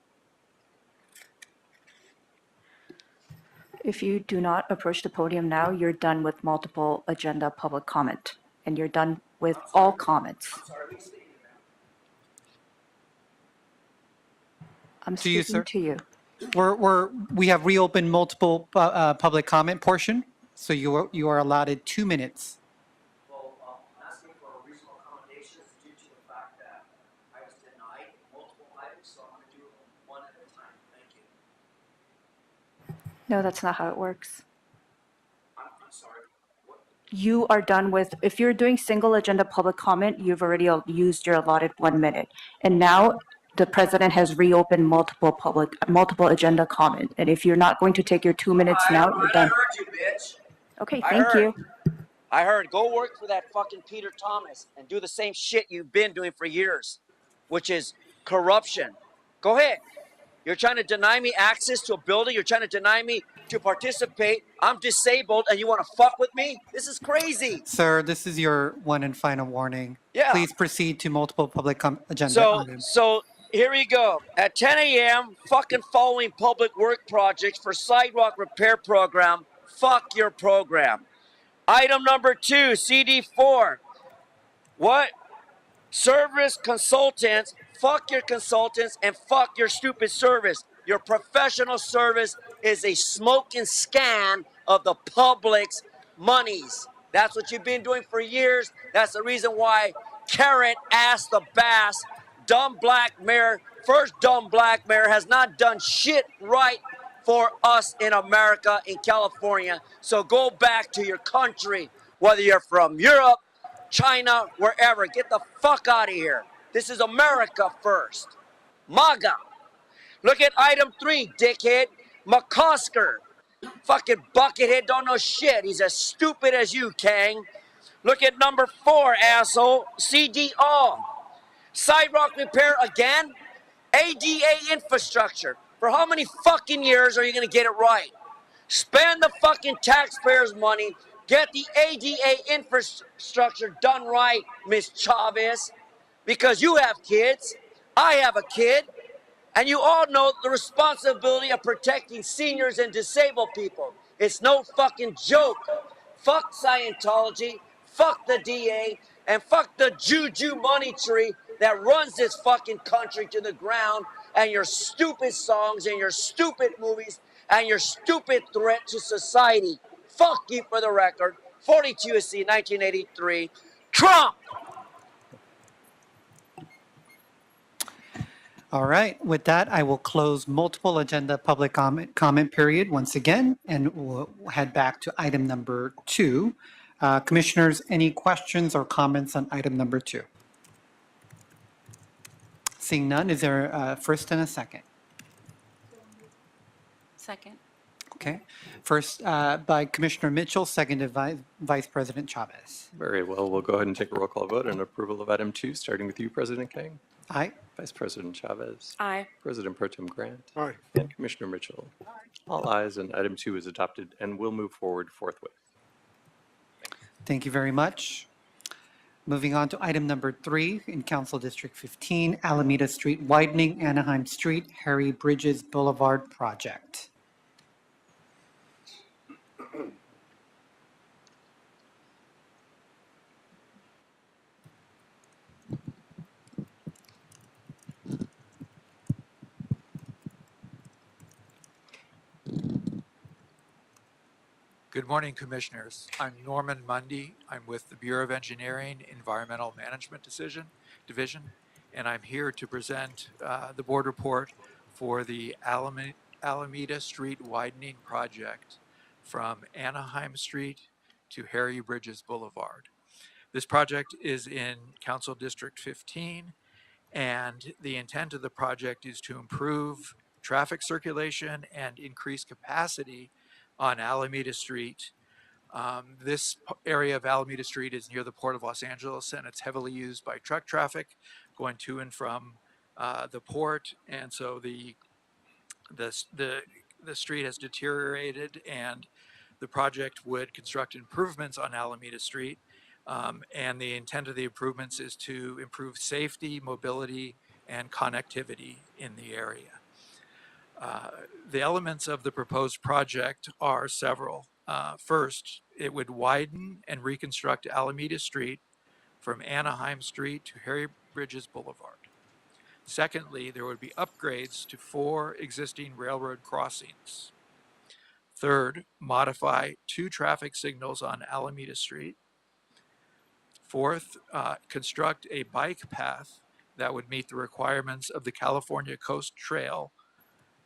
Speaker 10: If you do not approach the podium now, you're done with multiple agenda public comment, and you're done with all comments. I'm
Speaker 6: To you,
Speaker 10: speaking
Speaker 6: sir.
Speaker 10: to you.
Speaker 6: We have reopened multiple public comment portion, so you are allotted 2 minutes.
Speaker 11: Well, I'm asking for reasonable accommodations due to the fact that I was denied multiple items, so I'm going to do them one at a time. Thank you.
Speaker 10: No, that's not how it works.
Speaker 11: I'm sorry. What?
Speaker 10: You are done with, if you're doing single agenda public comment, you've already used your allotted 1 minute. And now the president has reopened multiple agenda comment. And if you're not going to take your 2 minutes now, you're
Speaker 11: I
Speaker 10: done.
Speaker 11: heard you, bitch.
Speaker 10: Okay,
Speaker 11: I
Speaker 10: thank
Speaker 11: heard.
Speaker 10: you.
Speaker 11: I heard. Go work for that fucking Peter Thomas and do the same shit you've been doing for years, which is corruption. Go ahead. You're trying to deny me access to a building. You're trying to deny me to participate. I'm disabled and you want to fuck with me? This is crazy.
Speaker 6: Sir, this is your one and final warning.
Speaker 11: Yeah.
Speaker 6: Please proceed to multiple public agenda
Speaker 11: So,
Speaker 6: items.
Speaker 11: so here we go. At 10 a.m., fucking following public work projects for sidewalk repair program. Fuck your program. Item number 2, CD4. What? Service consultants. Fuck your consultants and fuck your stupid service. Your professional service is a smoking scan of the public's monies. That's what you've been doing for years. That's the reason why Karen asked the Bass, dumb black mayor, first dumb black mayor, has not done shit right for us in America, in California. So go back to your country, whether you're from Europe, China, wherever. Get the fuck out of here. This is America first. MAGA. Look at item 3, dickhead. McCosker. Fucking buckethead, don't know shit. He's as stupid as you, Kang. Look at number 4, asshole. CDO. Sidewalk repair again? ADA infrastructure. For how many fucking years are you going to get it right? Spend the fucking taxpayers' money. Get the ADA infrastructure done right, Miss Chavez. Because you have kids. I have a kid. And you all know the responsibility of protecting seniors and disabled people. It's no fucking joke. Fuck Scientology. Fuck the DA. And fuck the juju money tree that runs this fucking country to the ground, and your stupid songs and your stupid movies and your stupid threat to society. Fuck you for the record. 42 U.S.C. 1983. Trump!
Speaker 6: All right, with that, I will close multiple agenda public comment period once again, and we'll head back to item number 2. Commissioners, any questions or comments on item number 2? Seeing none, is there a first and a second?
Speaker 3: Second.
Speaker 6: Okay, first by Commissioner Mitchell, seconded by Vice President Chavez.
Speaker 1: Very well. We'll go ahead and take a roll call vote on approval of item 2, starting with you, President Kang.
Speaker 6: Aye.
Speaker 1: Vice President Chavez.
Speaker 3: Aye.
Speaker 1: President Pro Tem Grant.
Speaker 13: Aye.
Speaker 1: And Commissioner Mitchell. All ayes, and item 2 is adopted and will move forward forthwith.
Speaker 6: Thank you very much. Moving on to item number 3 in Council District 15, Alameda Street widening, Anaheim Street, Harry Bridges Boulevard project.
Speaker 13: Good morning, Commissioners. I'm Norman Mundy. I'm with the Bureau of Engineering Environmental Management Division, and I'm here to present the board report for the Alameda Street widening project from Anaheim Street to Harry Bridges Boulevard. This project is in Council District 15, and the intent of the project is to improve traffic circulation and increase capacity on Alameda Street. This area of Alameda Street is near the Port of Los Angeles, and it's heavily used by truck traffic going to and from the port, and so the street has deteriorated, and the project would construct improvements on Alameda Street. And the intent of the improvements is to improve safety, mobility, and connectivity in the area. The elements of the proposed project are several. First, it would widen and reconstruct Alameda Street from Anaheim Street to Harry Bridges Boulevard. Secondly, there would be upgrades to 4 existing railroad crossings. Third, modify 2 traffic signals on Alameda Street. Fourth, construct a bike path that would meet the requirements of the California Coast Trail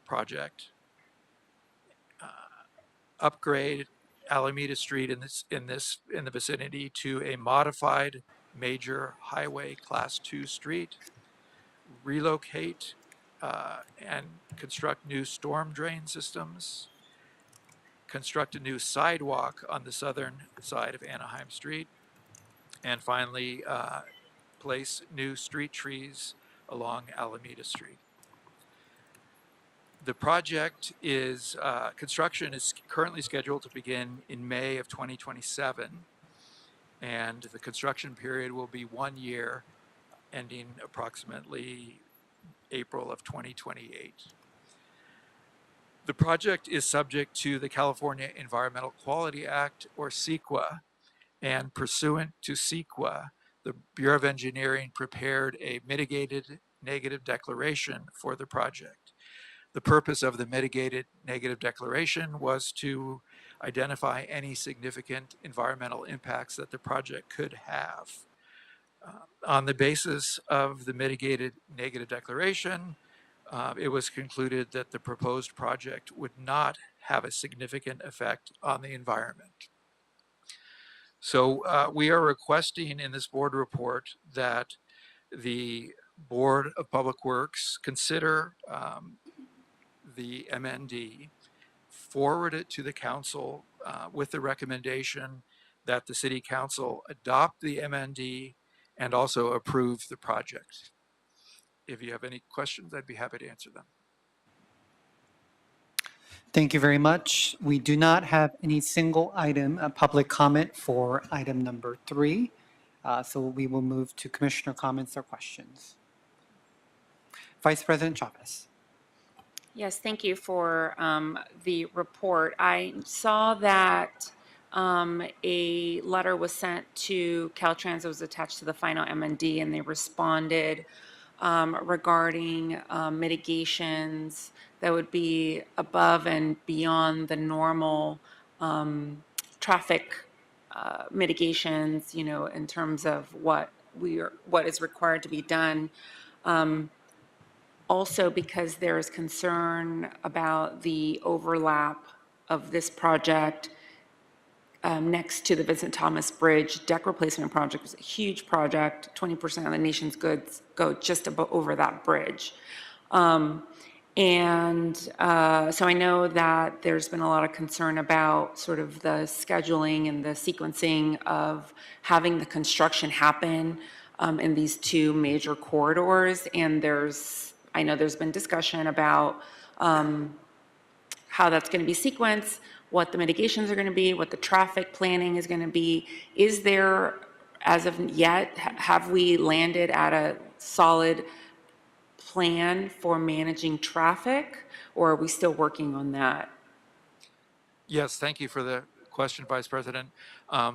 Speaker 13: project. Upgrade Alameda Street in the vicinity to a modified major highway class 2 street. Relocate and construct new storm drain systems. Construct a new sidewalk on the southern side of Anaheim Street. And finally, place new street trees along Alameda Street. The project is, construction is currently scheduled to begin in May of 2027, and the construction period will be 1 year, ending approximately April of 2028. The project is subject to the California Environmental Quality Act, or CEQA, and pursuant to CEQA, the Bureau of Engineering prepared a mitigated negative declaration for the project. The purpose of the mitigated negative declaration was to identify any significant environmental impacts that the project could have. On the basis of the mitigated negative declaration, it was concluded that the proposed project would not have a significant effect on the environment. So we are requesting in this board report that the Board of Public Works consider the MND, forward it to the council with the recommendation that the city council adopt the MND and also approve the project. If you have any questions, I'd be happy to answer them.
Speaker 6: Thank you very much. We do not have any single item public comment for item number 3. So we will move to commissioner comments or questions. Vice President Chavez.
Speaker 14: Yes, thank you for the report. I saw that a letter was sent to Caltrans that was attached to the final MND, and they responded regarding mitigations that would be above and beyond the normal traffic mitigations, you know, in terms of what is required to be done. Also, because there is concern about the overlap of this project next to the Vincent Thomas Bridge deck replacement project. It's a huge project. 20% of the nation's goods go just over that bridge. So I know that there's been a lot of concern about sort of the scheduling and the sequencing of having the construction happen in these 2 major corridors. And I know there's been discussion about how that's going to be sequenced, what the mitigations are going to be, what the traffic planning is going to be. Is there, as of yet, have we landed at a solid plan for managing traffic, or are we still working on that?
Speaker 13: Yes, thank you for the question, Vice President.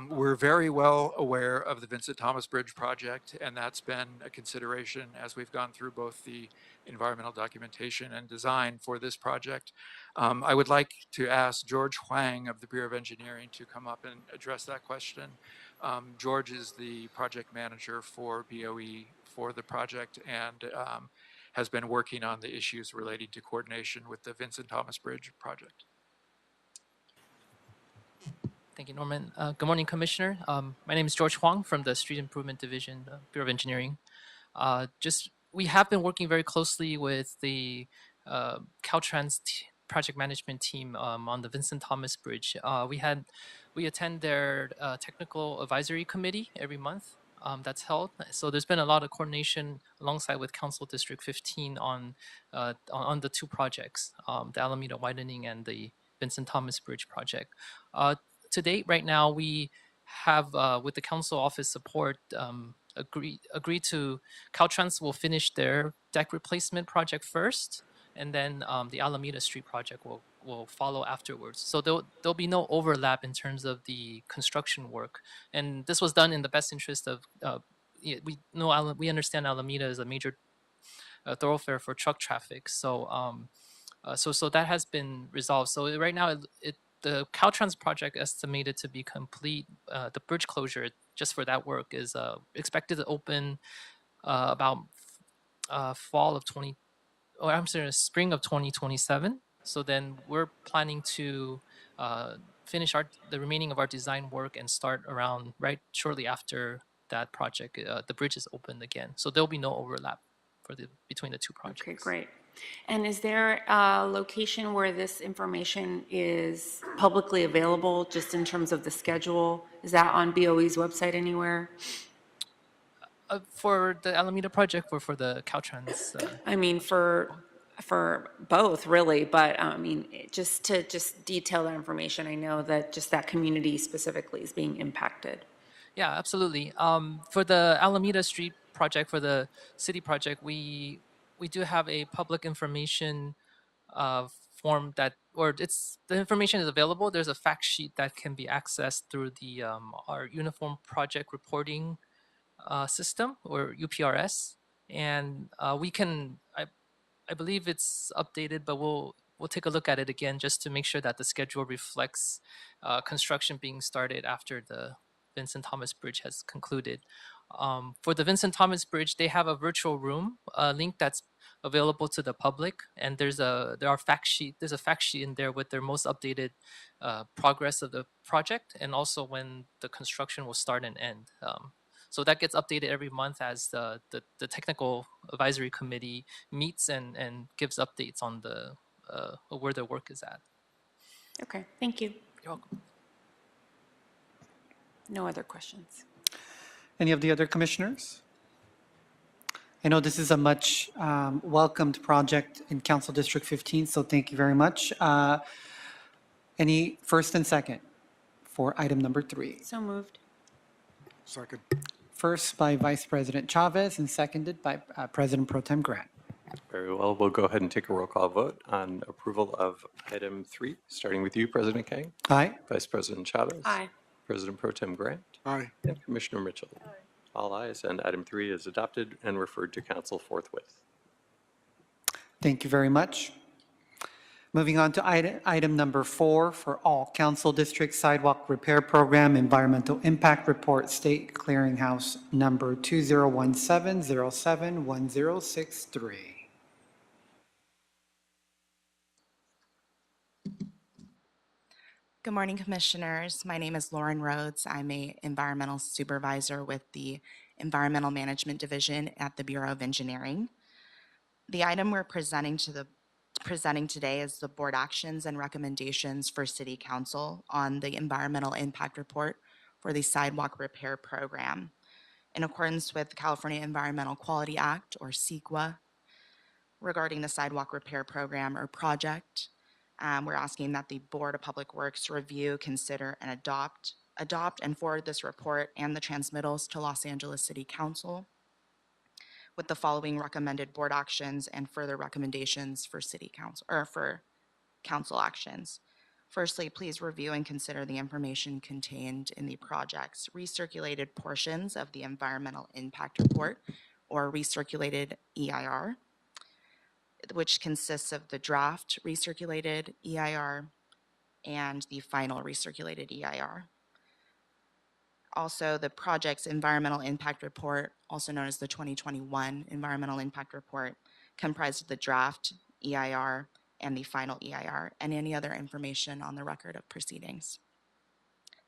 Speaker 13: We're very well aware of the Vincent Thomas Bridge project, and that's been a consideration as we've gone through both the environmental documentation and design for this project. I would like to ask George Huang of the Bureau of Engineering to come up and address that question. George is the project manager for BOE for the project and has been working on the issues relating to coordination with the Vincent Thomas Bridge project.
Speaker 15: Thank you, Norman. Good morning, Commissioner. My name is George Huang from the Street Improvement Division, Bureau of Engineering. We have been working very closely with the Caltrans project management team on the Vincent Thomas Bridge. We attend their technical advisory committee every month. That's held. So there's been a lot of coordination alongside with Council District 15 on the two projects, the Alameda widening and the Vincent Thomas Bridge project. To date, right now, we have, with the council office support, agreed to Caltrans will finish their deck replacement project first, and then the Alameda Street project will follow afterwards. So there'll be no overlap in terms of the construction work, and this was done in the best interest of. We understand Alameda is a major thoroughfare for truck traffic, so so that has been resolved. So right now, the Caltrans project estimated to be complete. The bridge closure just for that work is expected to open about spring of 2027. So then we're planning to finish the remaining of our design work and start around shortly after that project. The bridge is opened again, so there'll be no overlap between the two projects.
Speaker 14: Okay, great. And is there a location where this information is publicly available, just in terms of the schedule? Is that on BOE's website anywhere?
Speaker 15: For the Alameda project or for the Caltrans?
Speaker 14: I mean, for both, really, but I mean, just to detail that information, I know that just that community specifically is being impacted.
Speaker 15: Yeah, absolutely. For the Alameda Street project, for the city project, we do have a public information form the information is available. There's a fact sheet that can be accessed through the our Uniform Project Reporting system, or UPRS, and I believe it's updated, but we'll take a look at it again just to make sure that the schedule reflects construction being started after the Vincent Thomas Bridge has concluded. For the Vincent Thomas Bridge, they have a virtual room link that's available to the public, and there's a fact sheet in there with their most updated progress of the project, and also when the construction will start and end. So that gets updated every month as the technical advisory committee meets and gives updates on where the work is at.
Speaker 14: Okay, thank you.
Speaker 15: You're welcome.
Speaker 14: No other questions.
Speaker 6: Any of the other commissioners? I know this is a much welcomed project in Council District 15, so thank you very much. Any first and second for item number 3?
Speaker 14: So moved.
Speaker 16: Second.
Speaker 6: First by Vice President Chavez and seconded by President Pro Tem Grant.
Speaker 1: Very well. We'll go ahead and take a roll call vote on approval of item 3, starting with you, President Kang.
Speaker 6: Aye.
Speaker 1: Vice President Chavez.
Speaker 14: Aye.
Speaker 1: President Pro Tem Grant.
Speaker 16: Aye.
Speaker 1: And Commissioner Mitchell. Aye. All ayes, and item 3 is adopted and referred to council forthwith.
Speaker 6: Thank you very much. Moving on to item number 4 for all council district sidewalk repair program environmental impact report, state clearinghouse number 2017071063.
Speaker 17: Good morning, Commissioners. My name is Lauren Rhodes. I'm an environmental supervisor with the Environmental Management Division at the Bureau of Engineering. The item we're presenting today is the board actions and recommendations for City Council on the environmental impact report for the sidewalk repair program. In accordance with the California Environmental Quality Act, or CEQA, regarding the sidewalk repair program or project, we're asking that the Board of Public Works review, consider, and adopt and forward this report and the transmittals to Los Angeles City Council with the following recommended board actions and further recommendations for City Council, or for council actions. Firstly, please review and consider the information contained in the project's recirculated portions of the Environmental Impact Report, or recirculated EIR, which consists of the draft recirculated EIR and the final recirculated EIR. Also, the project's Environmental Impact Report, also known as the 2021 Environmental Impact Report, comprised of the draft EIR and the final EIR, and any other information on the record of proceedings.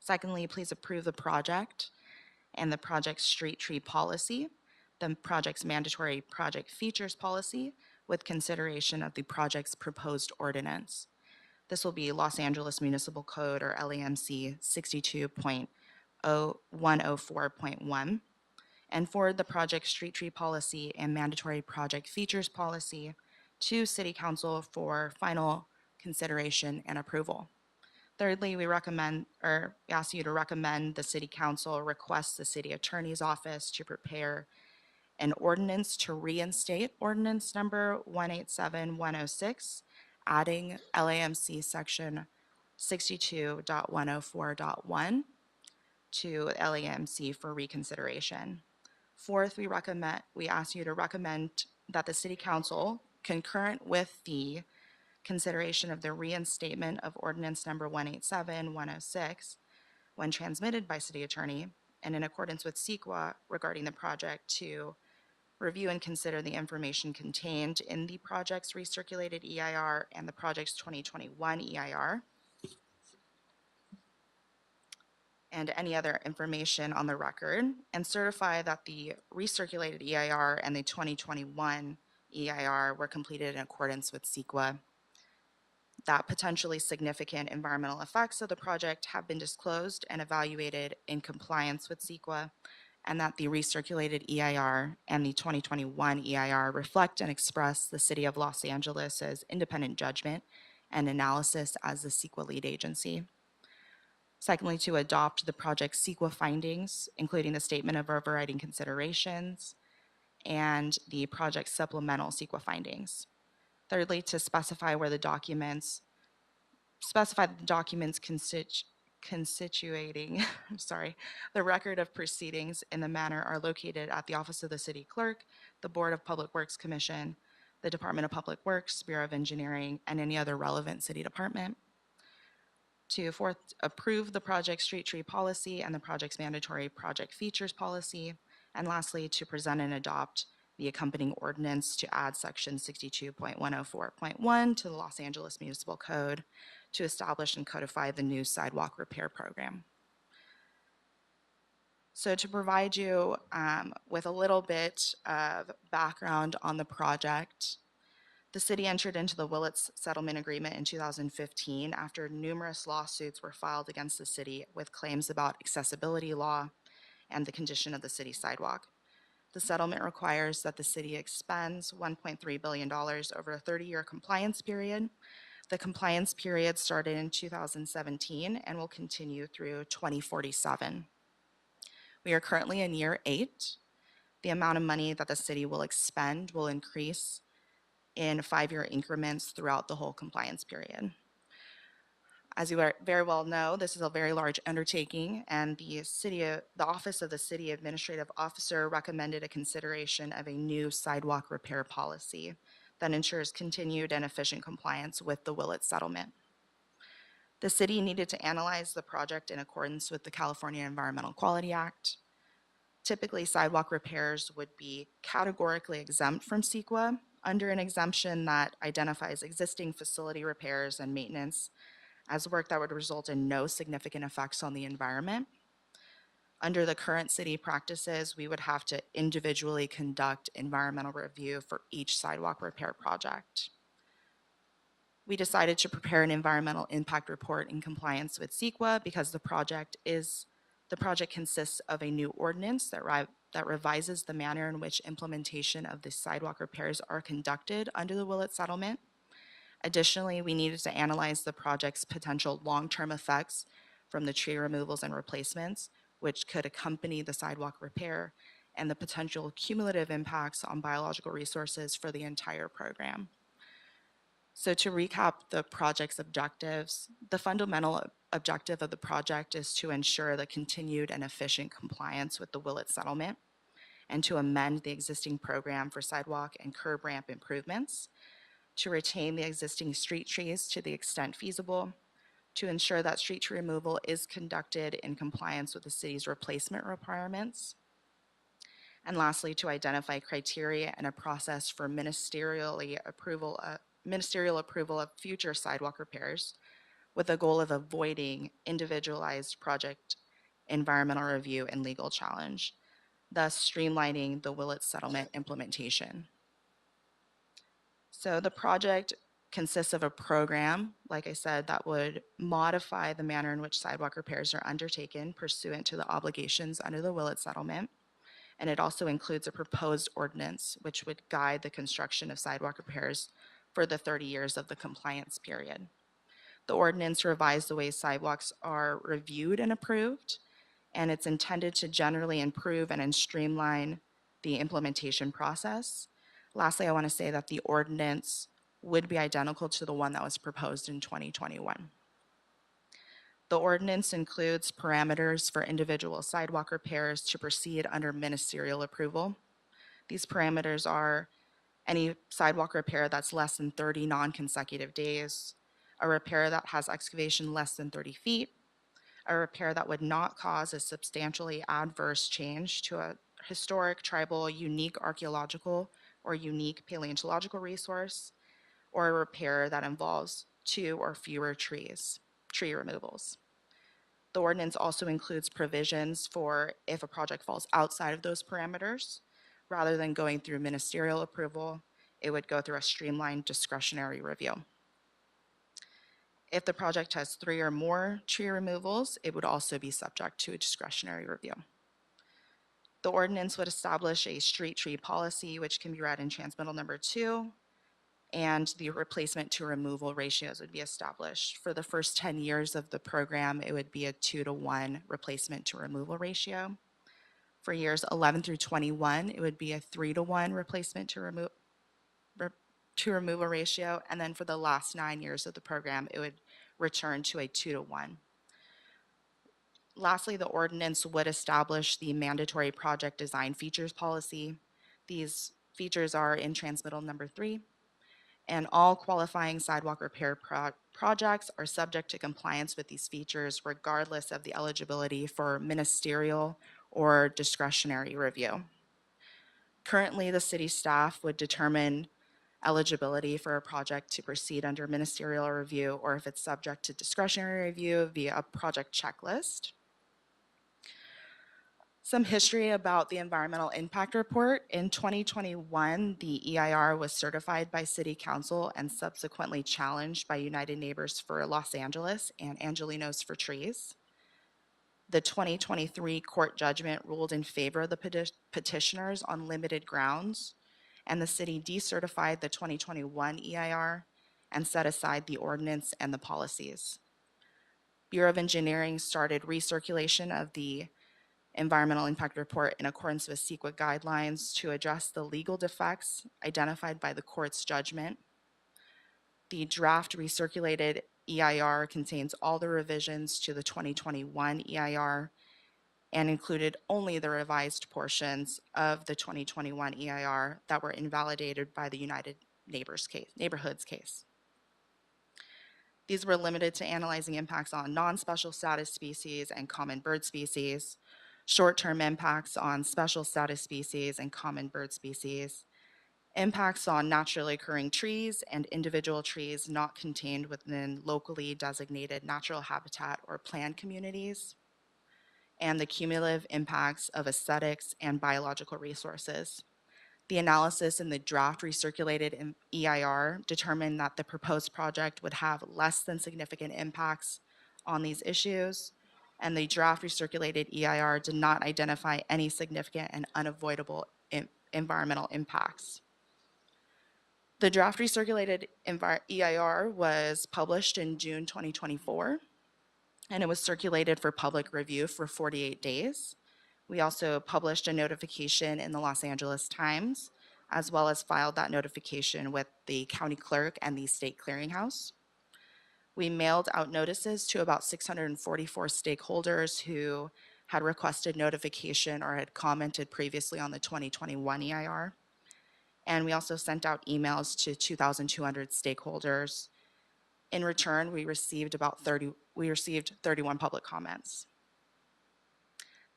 Speaker 17: Secondly, please approve the project and the project's street tree policy, the project's mandatory project features policy, with consideration of the project's proposed ordinance. This will be Los Angeles Municipal Code, or LAMC 62.104.1, and forward the project street tree policy and mandatory project features policy to City Council for final consideration and approval. Thirdly, we ask you to recommend the City Council request the City Attorney's Office to prepare an ordinance to reinstate ordinance number 187106, adding LAMC section 62.104.1 to LAMC for reconsideration. Fourth, we ask you to recommend that the City Council, concurrent with the consideration of the reinstatement of ordinance number 187106, when transmitted by City Attorney, and in accordance with CEQA regarding the project, to review and consider the information contained in the project's recirculated EIR and the project's 2021 EIR, and any other information on the record, and certify that the recirculated EIR and the 2021 EIR were completed in accordance with CEQA, that potentially significant environmental effects of the project have been disclosed and evaluated in compliance with CEQA, and that the recirculated EIR and the 2021 EIR reflect and express the City of Los Angeles's independent judgment and analysis as the CEQA lead agency. Secondly, to adopt the project's CEQA findings, including the statement of overriding considerations and the project's supplemental CEQA findings. Thirdly, to specify where the documents constituting the record of proceedings in the manner are located at the Office of the City Clerk, the Board of Public Works Commission, the Department of Public Works, Bureau of Engineering, and any other relevant city department. To fourth, approve the project street tree policy and the project's mandatory project features policy. And lastly, to present and adopt the accompanying ordinance to add section 62.104.1 to the Los Angeles Municipal Code to establish and codify the new sidewalk repair program. So to provide you with a little bit of background on the project, the city entered into the Willits Settlement Agreement in 2015 after numerous lawsuits were filed against the city with claims about accessibility law and the condition of the city sidewalk. The settlement requires that the city expends $1.3 billion over a 30-year compliance period. The compliance period started in 2017 and will continue through 2047. We are currently in year 8. The amount of money that the city will expend will increase in 5-year increments throughout the whole compliance period. As you very well know, this is a very large undertaking, and the Office of the City Administrative Officer recommended a consideration of a new sidewalk repair policy that ensures continued and efficient compliance with the Willits settlement. The city needed to analyze the project in accordance with the California Environmental Quality Act. Typically, sidewalk repairs would be categorically exempt from CEQA under an exemption that identifies existing facility repairs and maintenance as work that would result in no significant effects on the environment. Under the current city practices, we would have to individually conduct environmental review for each sidewalk repair project. We decided to prepare an environmental impact report in compliance with CEQA because the project consists of a new ordinance that revises the manner in which implementation of the sidewalk repairs are conducted under the Willits settlement. Additionally, we needed to analyze the project's potential long-term effects from the tree removals and replacements, which could accompany the sidewalk repair, and the potential cumulative impacts on biological resources for the entire program. So to recap the project's objectives, the fundamental objective of the project is to ensure the continued and efficient compliance with the Willett settlement and to amend the existing program for sidewalk and curb ramp improvements, to retain the existing street trees to the extent feasible, to ensure that street tree removal is conducted in compliance with the city's replacement requirements, and lastly, to identify criteria and a process for ministerial approval of future sidewalk repairs with the goal of avoiding individualized project environmental review and legal challenge, thus streamlining the Willett settlement implementation. So the project consists of a program, like I said, that would modify the manner in which sidewalk repairs are undertaken pursuant to the obligations under the Willett settlement. And it also includes a proposed ordinance which would guide the construction of sidewalk repairs for the 30 years of the compliance period. The ordinance revised the way sidewalks are reviewed and approved, and it's intended to generally improve and streamline the implementation process. Lastly, I want to say that the ordinance would be identical to the one that was proposed in 2021. The ordinance includes parameters for individual sidewalk repairs to proceed under ministerial approval. These parameters are any sidewalk repair that's less than 30 non-consecutive days, a repair that has excavation less than 30 feet, a repair that would not cause a substantially adverse change to a historic, tribal, unique archaeological, or unique paleontological resource, or a repair that involves 2 or fewer tree removals. The ordinance also includes provisions for if a project falls outside of those parameters. Rather than going through ministerial approval, it would go through a streamlined discretionary review. If the project has 3 or more tree removals, it would also be subject to a discretionary review. The ordinance would establish a street tree policy, which can be read in transmittal number 2, and the replacement to removal ratios would be established. For the first 10 years of the program, it would be a 2-to-1 replacement to removal ratio. For years 11 through 21, it would be a 3-to-1 replacement to removal ratio. And then for the last 9 years of the program, it would return to a 2-to-1. Lastly, the ordinance would establish the mandatory project design features policy. These features are in transmittal number 3. And all qualifying sidewalk repair projects are subject to compliance with these features regardless of the eligibility for ministerial or discretionary review. Currently, the city staff would determine eligibility for a project to proceed under ministerial review or if it's subject to discretionary review via a project checklist. Some history about the environmental impact report. In 2021, the EIR was certified by City Council and subsequently challenged by United Neighbors for Los Angeles and Angelenos for Trees. The 2023 court judgment ruled in favor of the petitioners on limited grounds, and the city decertified the 2021 EIR and set aside the ordinance and the policies. Bureau of Engineering started recirculation of the environmental impact report in accordance with CEQA guidelines to address the legal defects identified by the court's judgment. The draft recirculated EIR contains all the revisions to the 2021 EIR and included only the revised portions of the 2021 EIR that were invalidated by the United Neighborhoods case. These were limited to analyzing impacts on non-special status species and common bird species, short-term impacts on special status species and common bird species, impacts on naturally occurring trees and individual trees not contained within locally designated natural habitat or planned communities, and the cumulative impacts of aesthetics and biological resources. The analysis in the draft recirculated EIR determined that the proposed project would have less than significant impacts on these issues, and the draft recirculated EIR did not identify any significant and unavoidable environmental impacts. The draft recirculated EIR was published in June 2024, and it was circulated for public review for 48 days. We also published a notification in the Los Angeles Times as well as filed that notification with the county clerk and the state clearinghouse. We mailed out notices to about 644 stakeholders who had requested notification or had commented previously on the 2021 EIR. And we also sent out emails to 2,200 stakeholders. In return, we received 31 public comments.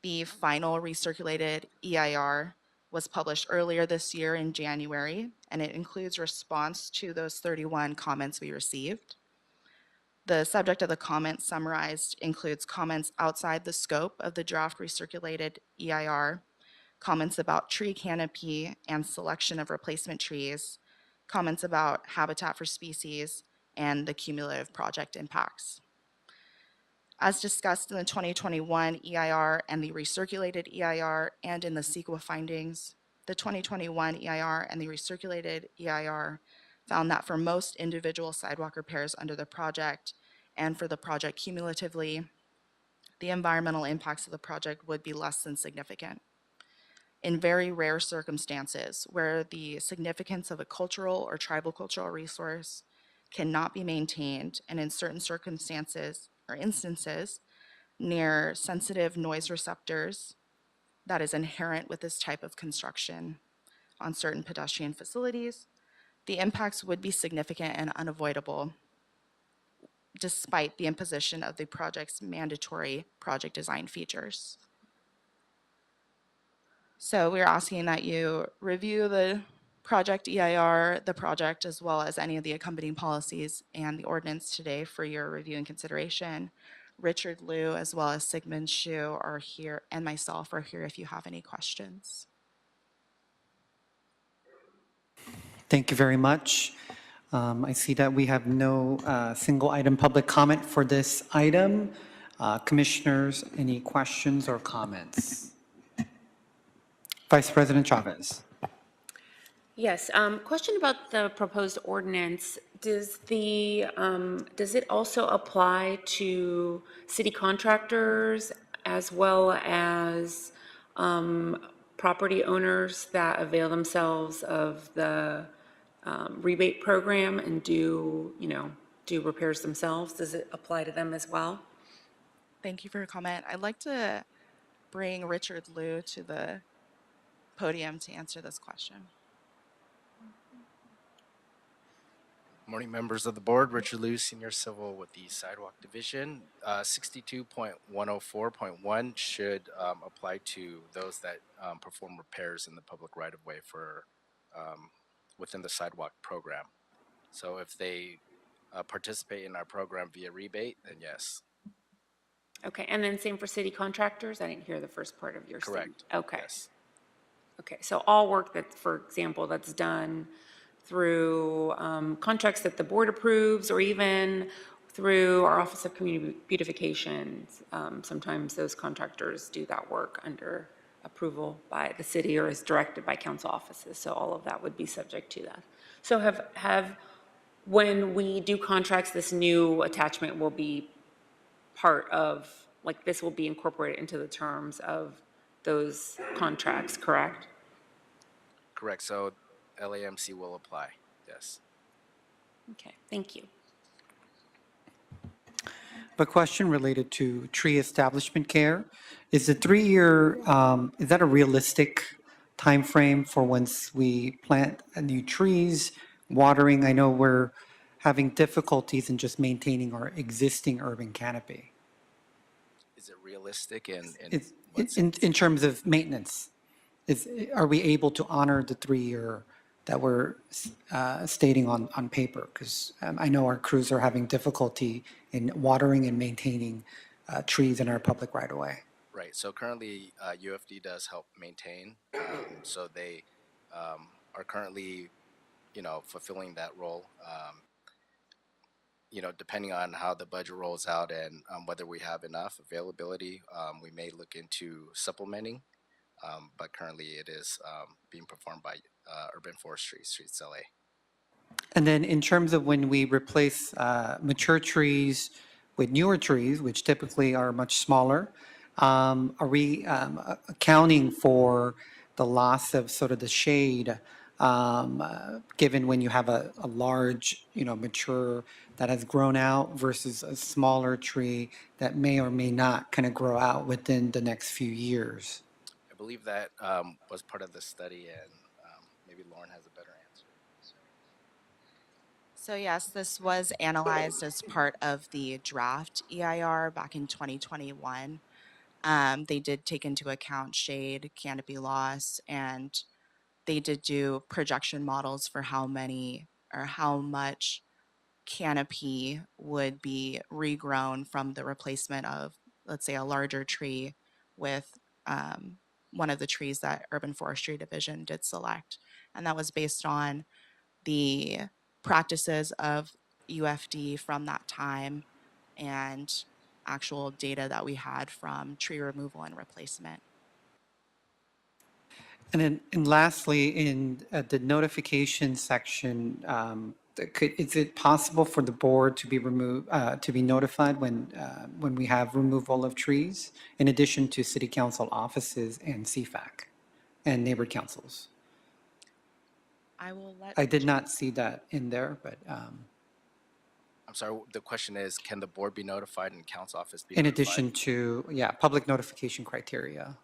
Speaker 17: The final recirculated EIR was published earlier this year in January, and it includes response to those 31 comments we received. The subject of the comments summarized includes comments outside the scope of the draft recirculated EIR, comments about tree canopy and selection of replacement trees, comments about habitat for species, and the cumulative project impacts. As discussed in the 2021 EIR and the recirculated EIR and in the CEQA findings, the 2021 EIR and the recirculated EIR found that for most individual sidewalk repairs under the project and for the project cumulatively, the environmental impacts of the project would be less than significant. In very rare circumstances where the significance of a cultural or tribal cultural resource cannot be maintained, and in certain circumstances or instances near sensitive noise receptors that is inherent with this type of construction on certain pedestrian facilities, the impacts would be significant and unavoidable despite the imposition of the project's mandatory project design features. So we're asking that you review the project EIR, the project, as well as any of the accompanying policies and the ordinance today for your review and consideration. Richard Liu, as well as Sigmund Shu are here, and myself are here if you have any questions.
Speaker 6: Thank you very much. I see that we have no single item public comment for this item. Commissioners, any questions or comments? Vice President Chavez.
Speaker 14: Yes, question about the proposed ordinance. Does it also apply to city contractors as well as property owners that avail themselves of the rebate program and do repairs themselves? Does it apply to them as well?
Speaker 17: Thank you for your comment. I'd like to bring Richard Liu to the podium to answer this question.
Speaker 18: Morning, members of the board. Richard Liu, Senior Civil with the Sidewalk Division. 62.104.1 should apply to those that perform repairs in the public right-of-way for within the sidewalk program. So if they participate in our program via rebate, then yes.
Speaker 14: Okay, and then same for city contractors? I didn't hear the first part of your
Speaker 18: Correct.
Speaker 14: statement. Okay.
Speaker 18: Yes.
Speaker 14: Okay, so all work that, for example, that's done through contracts that the board approves or even through our Office of Community Beautification, sometimes those contractors do that work under approval by the city or is directed by council offices. So all of that would be subject to that. So when we do contracts, this new attachment will be part of, like this will be incorporated into the terms of those contracts, correct?
Speaker 18: Correct. So LAMC will apply. Yes.
Speaker 14: Okay, thank you.
Speaker 6: A question related to tree establishment care. Is the 3-year, is that a realistic time frame for once we plant new trees, watering? I know we're having difficulties in just maintaining our existing urban canopy.
Speaker 18: Is it realistic
Speaker 6: In terms of maintenance, are we able to honor the 3-year that we're stating on paper? Because I know our crews are having difficulty in watering and maintaining trees in our public right-of-way.
Speaker 18: Right. So currently, UFD does help maintain. So they are currently, fulfilling that role. Depending on how the budget rolls out and whether we have enough availability, we may look into supplementing. But currently, it is being performed by Urban Forestry, Streets LA.
Speaker 6: And then in terms of when we replace mature trees with newer trees, which typically are much smaller, are we accounting for the loss of sort of the shade given when you have a large, mature that has grown out versus a smaller tree that may or may not kind of grow out within the next few years?
Speaker 18: I believe that was part of the study, and maybe Lauren has a better answer.
Speaker 17: So yes, this was analyzed as part of the draft EIR back in 2021. They did take into account shade, canopy loss, and they did do projection models for how many or how much canopy would be regrown from the replacement of, let's say, a larger tree with one of the trees that Urban Forestry Division did select. And that was based on the practices of UFD from that time and actual data that we had from tree removal and replacement.
Speaker 6: And lastly, in the notification section, is it possible for the board to be to be notified when we have removal of trees, in addition to city council offices and CFAC and neighbor councils?
Speaker 17: I will let.
Speaker 6: I did not see that in there, but
Speaker 18: I'm sorry, the question is, can the board be notified and council office be
Speaker 6: in
Speaker 18: notified?
Speaker 6: addition to, public notification criteria.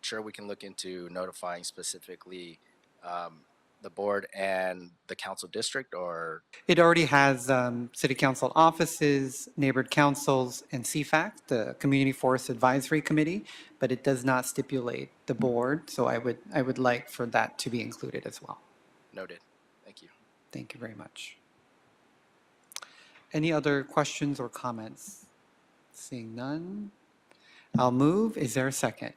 Speaker 18: Sure, we can look into notifying specifically the board and the council district, or
Speaker 6: It already has city council offices, neighborhood councils, and CFAC, the Community Forest Advisory Committee, but it does not stipulate the board. So I would like for that to be included as well.
Speaker 18: noted. Thank you.
Speaker 6: Thank you very much. Any other questions or comments? Seeing none, I'll move. Is there a second?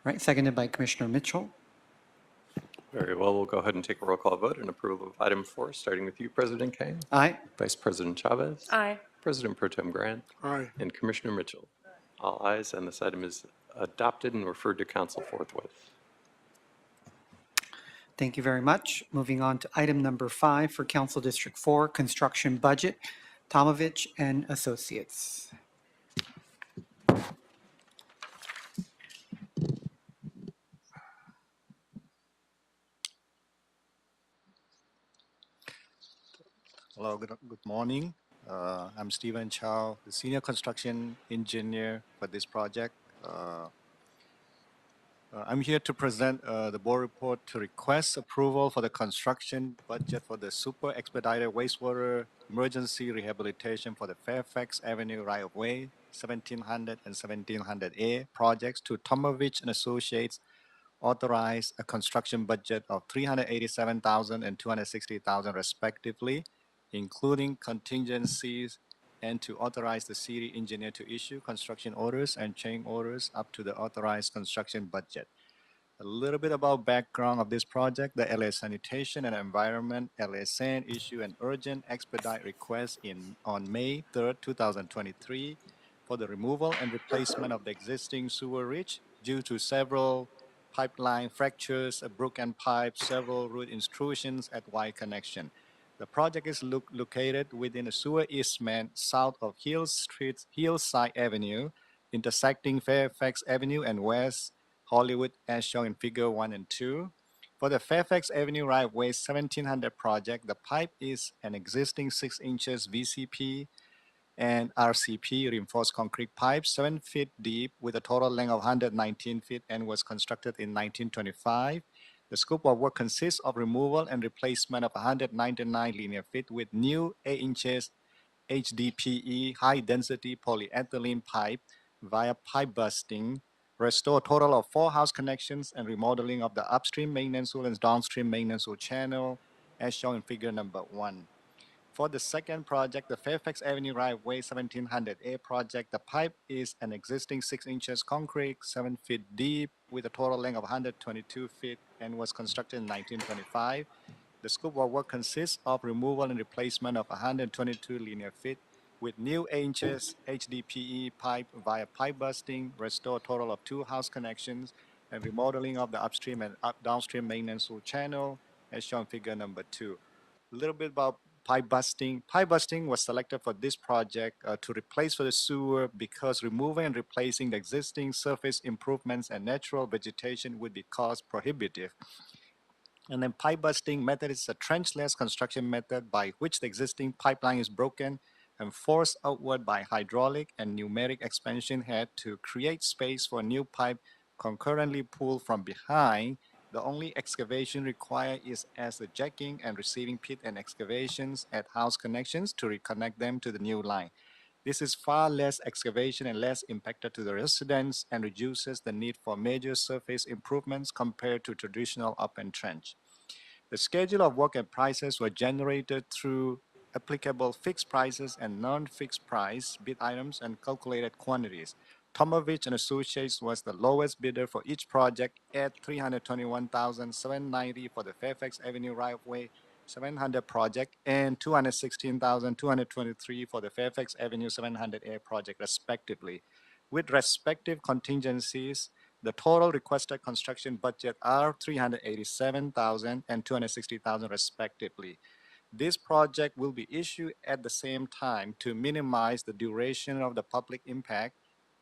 Speaker 6: Right, seconded by Commissioner Mitchell.
Speaker 1: Very well, we'll go ahead and take a roll call vote in approval of item 4, starting with you, President Kane.
Speaker 6: Aye.
Speaker 1: Vice President Chavez.
Speaker 14: Aye.
Speaker 1: President Pro Tem Grant.
Speaker 16: Aye.
Speaker 1: And Commissioner Mitchell. All ayes, and this item is adopted and referred to council forthwith.
Speaker 6: Thank you very much. Moving on to item number 5 for Council District 4, Construction Budget, Tomovich and Associates.
Speaker 19: Hello, good morning. I'm Stephen Chow, the Senior Construction Engineer for this project. I'm here to present the board report to request approval for the construction budget for the super expedited wastewater emergency rehabilitation for the Fairfax Avenue right-of-way 1700 and 1700A projects to Tomovich and Associates, authorize a construction budget of $387,000 and $260,000 respectively, including contingencies, and to authorize the city engineer to issue construction orders and change orders up to the authorized construction budget. A little bit about background of this project. The LA Sanitation and Environment, LA San, issued an urgent expedite request on May 3rd, 2023 for the removal and replacement of the existing sewer reach due to several pipeline fractures, a broken pipe, several root intrusions at Y connection. The project is located within a sewer easement south of Hillside Avenue, intersecting Fairfax Avenue and West Hollywood, as shown in Figure 1 and 2. For the Fairfax Avenue right-of-way 1700 project, the pipe is an existing 6 inches VCP and RCP reinforced concrete pipe, 7 feet deep with a total length of 119 feet and was constructed in 1925. The scope of work consists of removal and replacement of 199 linear feet with new 8 inches HDPE high-density polyethylene pipe via pipe busting, restore a total of 4 house connections, and remodeling of the upstream maintenance hole and downstream maintenance hole channel, as shown in figure number 1. For the second project, the Fairfax Avenue right-of-way 1700A project, the pipe is an existing 6 inches concrete, 7 feet deep, with a total length of 122 feet and was constructed in 1925. The scope of work consists of removal and replacement of 122 linear feet with new 8 inches HDPE pipe via pipe busting, restore a total of 2 house connections, and remodeling of the upstream and downstream maintenance hole channel, as shown in figure number 2. A little bit about pipe busting. Pipe busting was selected for this project to replace for the sewer because removing and replacing the existing surface improvements and natural vegetation would be cost prohibitive. And then pipe busting method is a trenchless construction method by which the existing pipeline is broken and forced outward by hydraulic and pneumatic expansion head to create space for new pipe concurrently pulled from behind. The only excavation required is as the jacking and receiving pit and excavations at house connections to reconnect them to the new line. This is far less excavation and less impacted to the residents and reduces the need for major surface improvements compared to traditional open trench. The schedule of work and prices were generated through applicable fixed prices and non-fixed price bid items and calculated quantities. Tomovich and Associates was the lowest bidder for each project at $321,790 for the Fairfax Avenue right-of-way 700 project and $216,223 for the Fairfax Avenue 700A project respectively. With respective contingencies, the total requested construction budget are $387,000 and $260,000 respectively. This project will be issued at the same time to minimize the duration of the public impact,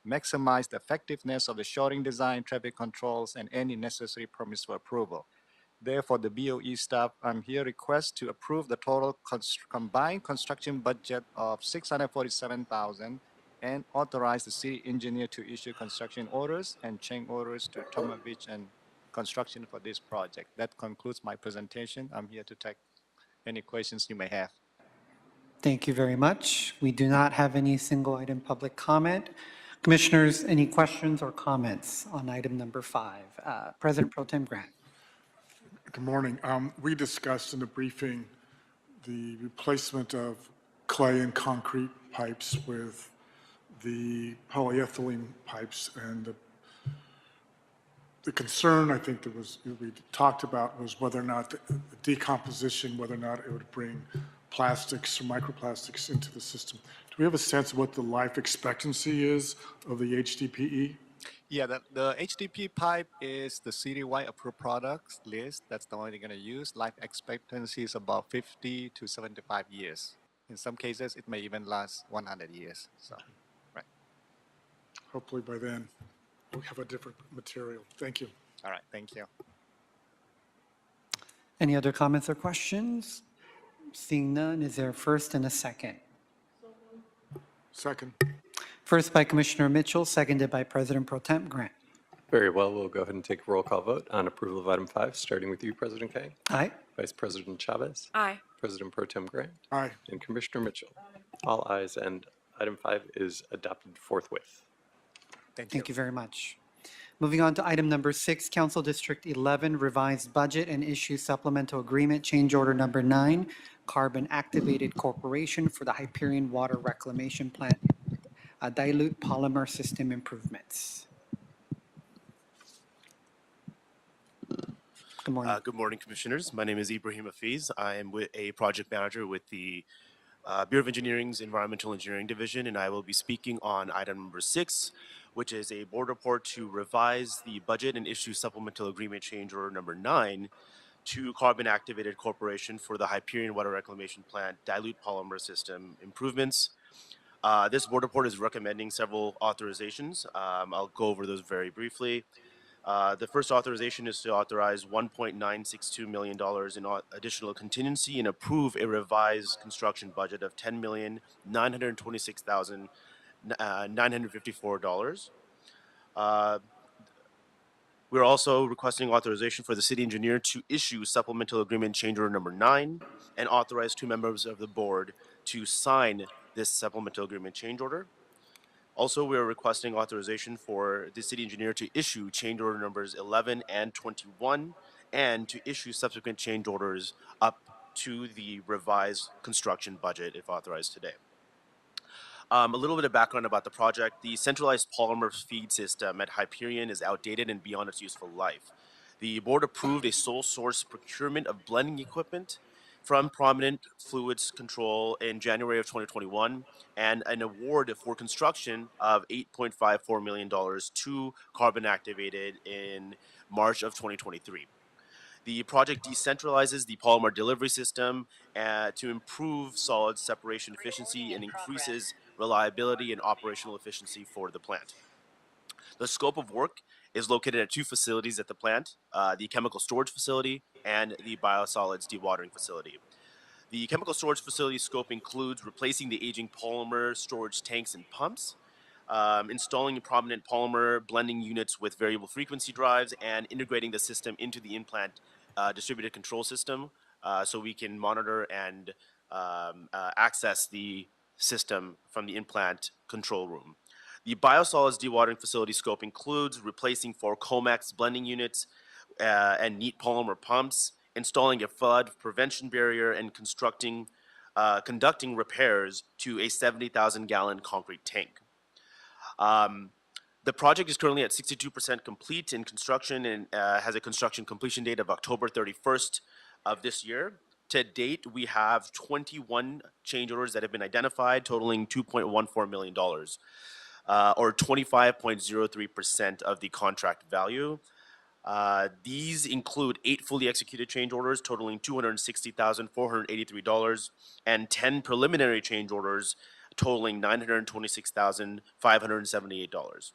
Speaker 19: maximize the effectiveness of the shorting design, traffic controls, and any necessary permits for approval. Therefore, the BOE staff, I'm here request to approve the total combined construction budget of $647,000 and authorize the city engineer to issue construction orders and change orders to Tomovich and Construction for this project. That concludes my presentation. I'm here to take any questions you may have.
Speaker 6: Thank you very much. We do not have any single item public comment. Commissioners, any questions or comments on item number 5? President Pro Tem Grant.
Speaker 16: Good morning. We discussed in the briefing the replacement of clay and concrete pipes with the polyethylene pipes, and the concern I think that we talked about was whether or not the decomposition, whether or not it would bring plastics or microplastics into the system. Do we have a sense of what the life expectancy is of the HDPE?
Speaker 19: Yeah, the HDPE pipe is the citywide approved products list. That's the one they're going to use. Life expectancy is about 50 to 75 years. In some cases, it may even last 100 years. So, right.
Speaker 16: Hopefully by then we have a different material. Thank you.
Speaker 19: All right, thank you.
Speaker 6: Any other comments or questions? Seeing none, is there a first and a second?
Speaker 16: Second.
Speaker 6: First by Commissioner Mitchell, seconded by President Pro Tem Grant.
Speaker 1: Very well, we'll go ahead and take a roll call vote on approval of item 5, starting with you, President Kang.
Speaker 6: Aye.
Speaker 1: Vice President Chavez.
Speaker 14: Aye.
Speaker 1: President Pro Tem Grant.
Speaker 16: Aye.
Speaker 1: And Commissioner Mitchell. All ayes, and item 5 is adopted forthwith.
Speaker 6: Thank you very much. Moving on to item number 6, Council District 11, revised budget and issue supplemental agreement, change order number 9, Carbon Activated Corporation for the Hyperion Water Reclamation Plant, dilute polymer system improvements. Good morning.
Speaker 20: Good morning, Commissioners. My name is Ibrahim Hafiz. I am a project manager with the Bureau of Engineering's Environmental Engineering Division, and I will be speaking on item number 6, which is a board report to revise the budget and issue supplemental agreement change order number 9 to Carbon Activated Corporation for the Hyperion Water Reclamation Plant dilute polymer system improvements. This board report is recommending several authorizations. I'll go over those very briefly. The first authorization is to authorize $1.962 million in additional contingency and approve a revised construction budget of $10,926,954. We're also requesting authorization for the city engineer to issue supplemental agreement change order number 9 and authorize 2 members of the board to sign this supplemental agreement change order. Also, we are requesting authorization for the city engineer to issue change order numbers 11 and 21 and to issue subsequent change orders up to the revised construction budget if authorized today. A little bit of background about the project. The centralized polymer feed system at Hyperion is outdated and beyond its useful life. The board approved a sole source procurement of blending equipment from Prominent Fluids Control in January of 2021 and an award for construction of $8.54 million to Carbon Activated in March of 2023. The project decentralizes the polymer delivery system to improve solid separation efficiency and increases reliability and operational efficiency for the plant. The scope of work is located at 2 facilities at the plant, the chemical storage facility and the biosolids dewatering facility. The chemical storage facility scope includes replacing the aging polymer storage tanks and pumps, installing prominent polymer blending units with variable frequency drives, and integrating the system into the in-plant distributed control system so we can monitor and access the system from the in-plant control room. The biosolids dewatering facility scope includes replacing 4 Comex blending units and neat polymer pumps, installing a flood prevention barrier, and conducting repairs to a 70,000-gallon concrete tank. The project is currently at 62% complete in construction and has a construction completion date of October 31st of this year. To date, we have 21 change orders that have been identified, totaling $2.14 million, or 25.03% of the contract value. These include 8 fully executed change orders totaling $260,483 and 10 preliminary change orders totaling $926,578.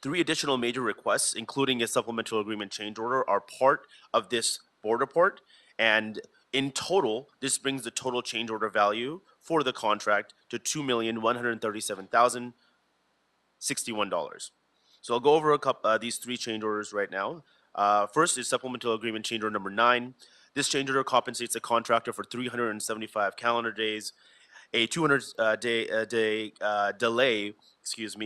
Speaker 20: 3 additional major requests, including a supplemental agreement change order, are part of this board report, and in total, this brings the total change order value for the contract to $2,137,061. So I'll go over these 3 change orders right now. First is supplemental agreement change order number 9. This change order compensates the contractor for 375 calendar days. A 200-day delay,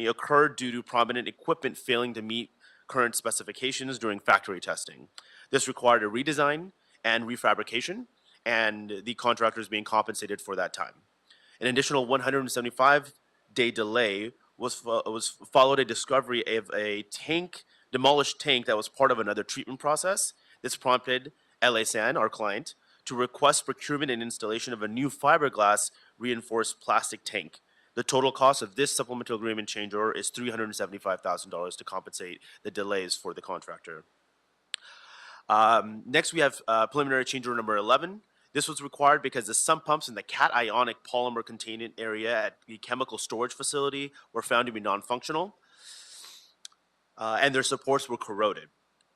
Speaker 20: occurred due to prominent equipment failing to meet current specifications during factory testing. This required a redesign and refabrication, and the contractor is being compensated for that time. An additional 175-day delay was followed a discovery of a demolished tank that was part of another treatment process. This prompted LA San, our client, to request procurement and installation of a new fiberglass reinforced plastic tank. The total cost of this supplemental agreement change order is $375,000 to compensate the delays for the contractor. Next, we have preliminary change order number 11. This was required because the sump pumps in the cationic polymer containment area at the chemical storage facility were found to be non-functional, and their supports were corroded.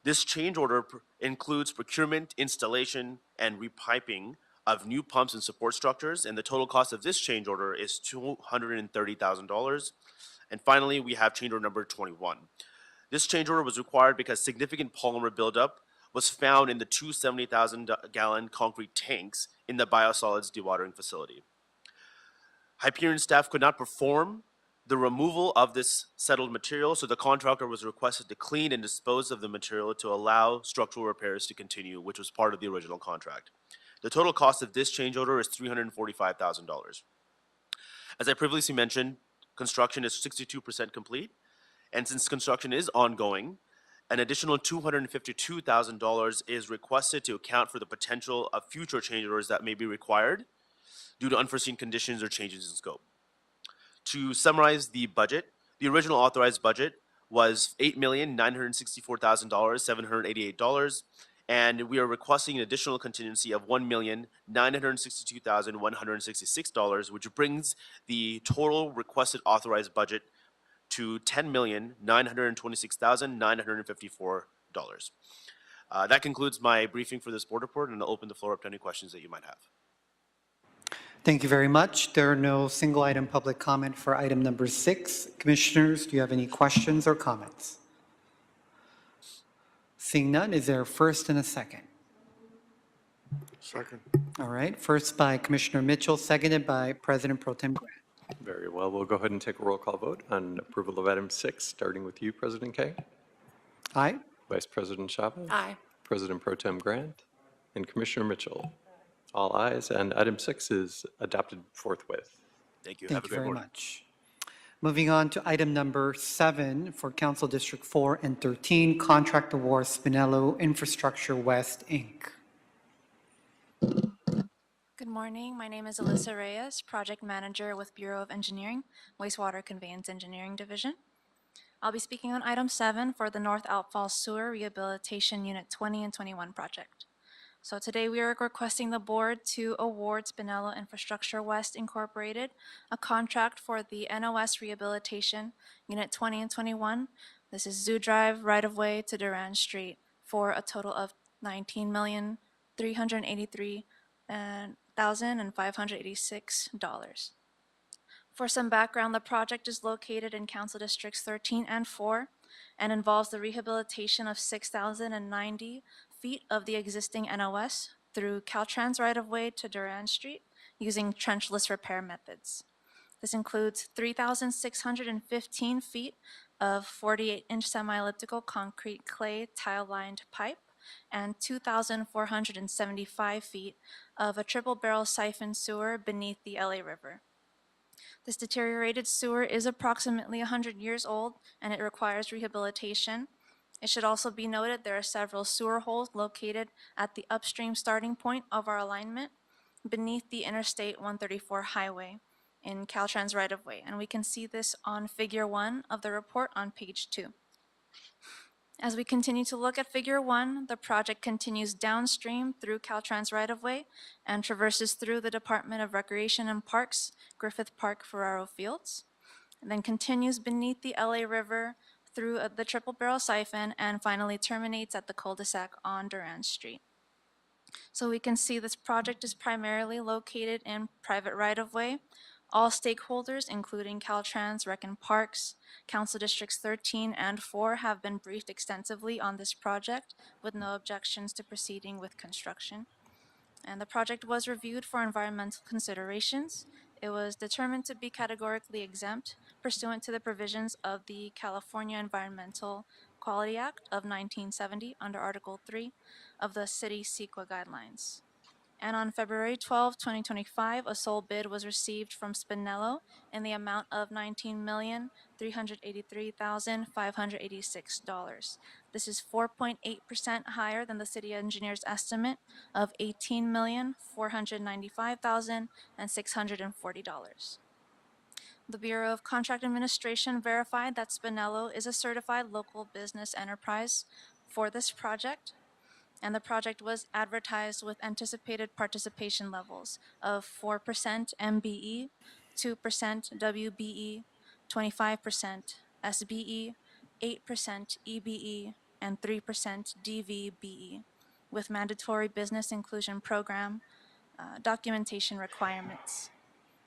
Speaker 20: This change order includes procurement, installation, and repiping of new pumps and support structures, and the total cost of this change order is $230,000. And finally, we have change order number 21. This change order was required because significant polymer buildup was found in the 2 70,000-gallon concrete tanks in the biosolids dewatering facility. Hyperion staff could not perform the removal of this settled material, so the contractor was requested to clean and dispose of the material to allow structural repairs to continue, which was part of the original contract. The total cost of this change order is $345,000. As I previously mentioned, construction is 62% complete, and since construction is ongoing, an additional $252,000 is requested to account for the potential of future change orders that may be required due to unforeseen conditions or changes in scope. To summarize the budget, the original authorized budget was $8,964,788, and we are requesting an additional contingency of $1,962,166, which brings the total requested authorized budget to $10,926,954. That concludes my briefing for this board report, and I'll open the floor up to any questions that you might have.
Speaker 6: Thank you very much. There are no single item public comment for item number 6. Commissioners, do you have any questions or comments? Seeing none, is there a first and a second?
Speaker 16: Second.
Speaker 6: All right, first by Commissioner Mitchell, seconded by President Pro Tem Grant.
Speaker 1: Very well. We'll go ahead and take a roll call vote on approval of item 6, starting with you, President Kay.
Speaker 6: Aye.
Speaker 1: Vice President Chavez.
Speaker 14: Aye.
Speaker 1: President Pro Tem Grant. And Commissioner Mitchell. All ayes, and item 6 is adopted forthwith.
Speaker 20: Thank you.
Speaker 6: Thank
Speaker 20: Have a
Speaker 6: you
Speaker 20: great
Speaker 6: very
Speaker 20: morning.
Speaker 6: much. Moving on to item number 7 for Council District 4 and 13, Contract Award Spinello Infrastructure West, Inc.
Speaker 21: Good morning. My name is Alyssa Reyes, Project Manager with Bureau of Engineering, Wastewater Conveyance Engineering Division. I'll be speaking on item 7 for the North Outfall Sewer Rehabilitation Unit 20 and 21 project. So today we are requesting the board to award Spinello Infrastructure West Incorporated a contract for the NOS Rehabilitation Unit 20 and 21. This is Zoo Drive right-of-way to Durand Street for a total of $19,383,586. For some background, the project is located in Council Districts 13 and 4 and involves the rehabilitation of 6,090 feet of the existing NOS through Caltrans right-of-way to Durand Street using trenchless repair methods. This includes 3,615 feet of 48-inch semi-elliptical concrete clay tile-lined pipe and 2,475 feet of a triple-barrel siphon sewer beneath the LA River. This deteriorated sewer is approximately 100 years old and it requires rehabilitation. It should also be noted there are several sewer holes located at the upstream starting point of our alignment beneath the Interstate 134 highway in Caltrans right-of-way, and we can see this on Figure 1 of the report on page 2. As we continue to look at Figure 1, the project continues downstream through Caltrans right-of-way and traverses through the Department of Recreation and Parks, Griffith Park, Ferraro Fields, and then continues beneath the LA River through the Triple Barrel Siphon and finally terminates at the cul-de-sac on Durand Street. So we can see this project is primarily located in private right-of-way. All stakeholders, including Caltrans, Rec and Parks, Council Districts 13 and 4, have been briefed extensively on this project with no objections to proceeding with construction. And the project was reviewed for environmental considerations. It was determined to be categorically exempt pursuant to the provisions of the California Environmental Quality Act of 1970 under Article 3 of the City CEQA guidelines. And on February 12, 2025, a sole bid was received from Spinello in the amount of $19,383,586. This is 4.8% higher than the city engineer's estimate of $18,495,640. The Bureau of Contract Administration verified that Spinello is a certified local business enterprise for this project, and the project was advertised with anticipated participation levels of 4% MBE, 2% WBE, 25% SBE, 8% EBE, and 3% DVBE, with mandatory business inclusion program documentation requirements.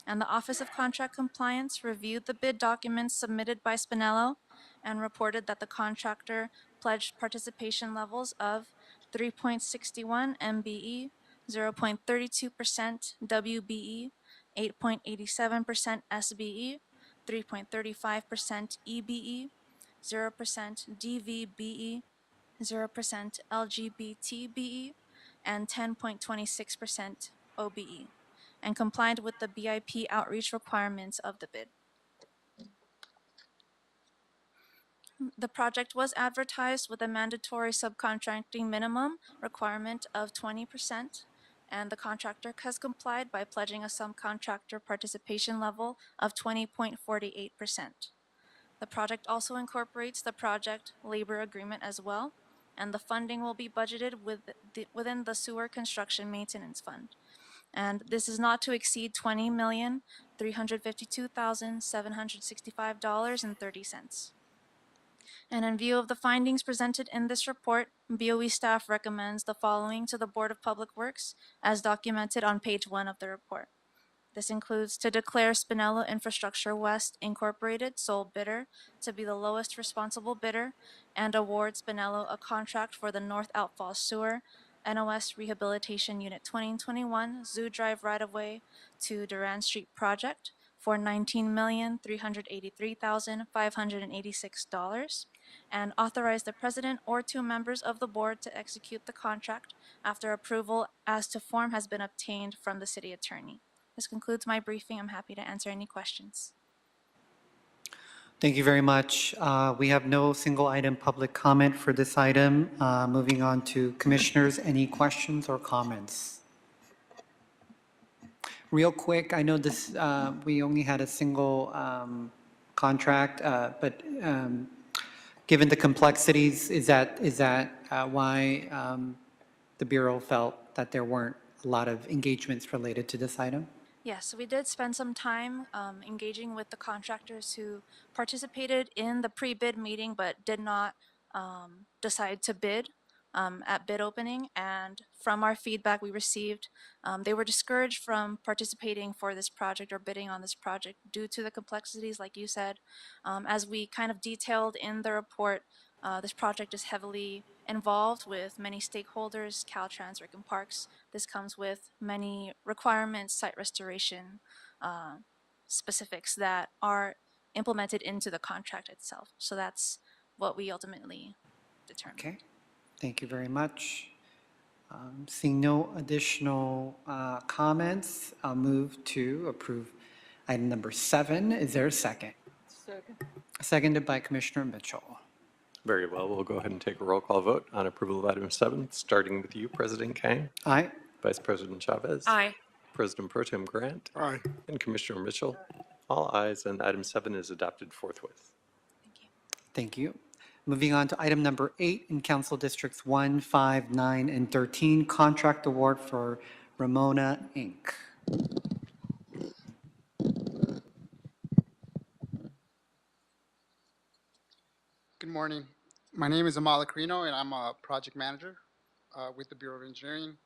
Speaker 21: And the Office of Contract Compliance reviewed the bid documents submitted by Spinello and reported that the contractor pledged participation levels of 3.61 MBE, 0.32% WBE, 8.87% SBE, 3.35% EBE, 0% DVBE, 0% LGBTBE, and 10.26% OBE, and complied with the BIP outreach requirements of the bid. The project was advertised with a mandatory subcontracting minimum requirement of 20%, and the contractor has complied by pledging a subcontractor participation level of 20.48%. The project also incorporates the project labor agreement as well, and the funding will be budgeted within the Sewer Construction Maintenance Fund. And this is not to exceed $20,352,765.30. And in view of the findings presented in this report, BOE staff recommends the following to the Board of Public Works as documented on page 1 of the report. This includes to declare Spinello Infrastructure West Incorporated sole bidder to be the lowest responsible bidder and award Spinello a contract for the North Outfall Sewer NOS Rehabilitation Unit 2021 Zoo Drive right-of-way to Durand Street project for $19,383,586 and authorize the president or 2 members of the board to execute the contract after approval as to form has been obtained from the city attorney. This concludes my briefing. I'm happy to answer any questions.
Speaker 6: Thank you very much. We have no single item public comment for this item. Moving on to commissioners, any questions or comments? Real quick, I know this, we only had a single contract, but Given the complexities, is that why the Bureau felt that there weren't a lot of engagements related to this item?
Speaker 21: Yes, so we did spend some time engaging with the contractors who participated in the pre-bid meeting but did not decide to bid at bid opening. And from our feedback we received, they were discouraged from participating for this project or bidding on this project due to the complexities, like you said. As we kind of detailed in the report, this project is heavily involved with many stakeholders, Caltrans, Rick and Parks. This comes with many requirements, site restoration specifics that are implemented into the contract itself. So that's what we ultimately determined.
Speaker 6: Okay, thank you very much. Seeing no additional comments, I'll move to approve item number 7. Is there a second?
Speaker 3: Second.
Speaker 6: Seconded by Commissioner Mitchell.
Speaker 1: Very well, we'll go ahead and take a roll call vote on approval of item 7, starting with you, President Kang.
Speaker 6: Aye.
Speaker 1: Vice President Chavez.
Speaker 14: Aye.
Speaker 1: President Pro Tem Grant.
Speaker 16: Aye.
Speaker 1: And Commissioner Mitchell. All ayes, and item 7 is adopted forthwith.
Speaker 6: Thank you. Moving on to item number 8 in Council Districts 1, 5, 9, and 13, contract award for Ramona, Inc.
Speaker 4: Good morning. My name is Amal Acrino, and I'm a project manager with the Bureau of Engineering.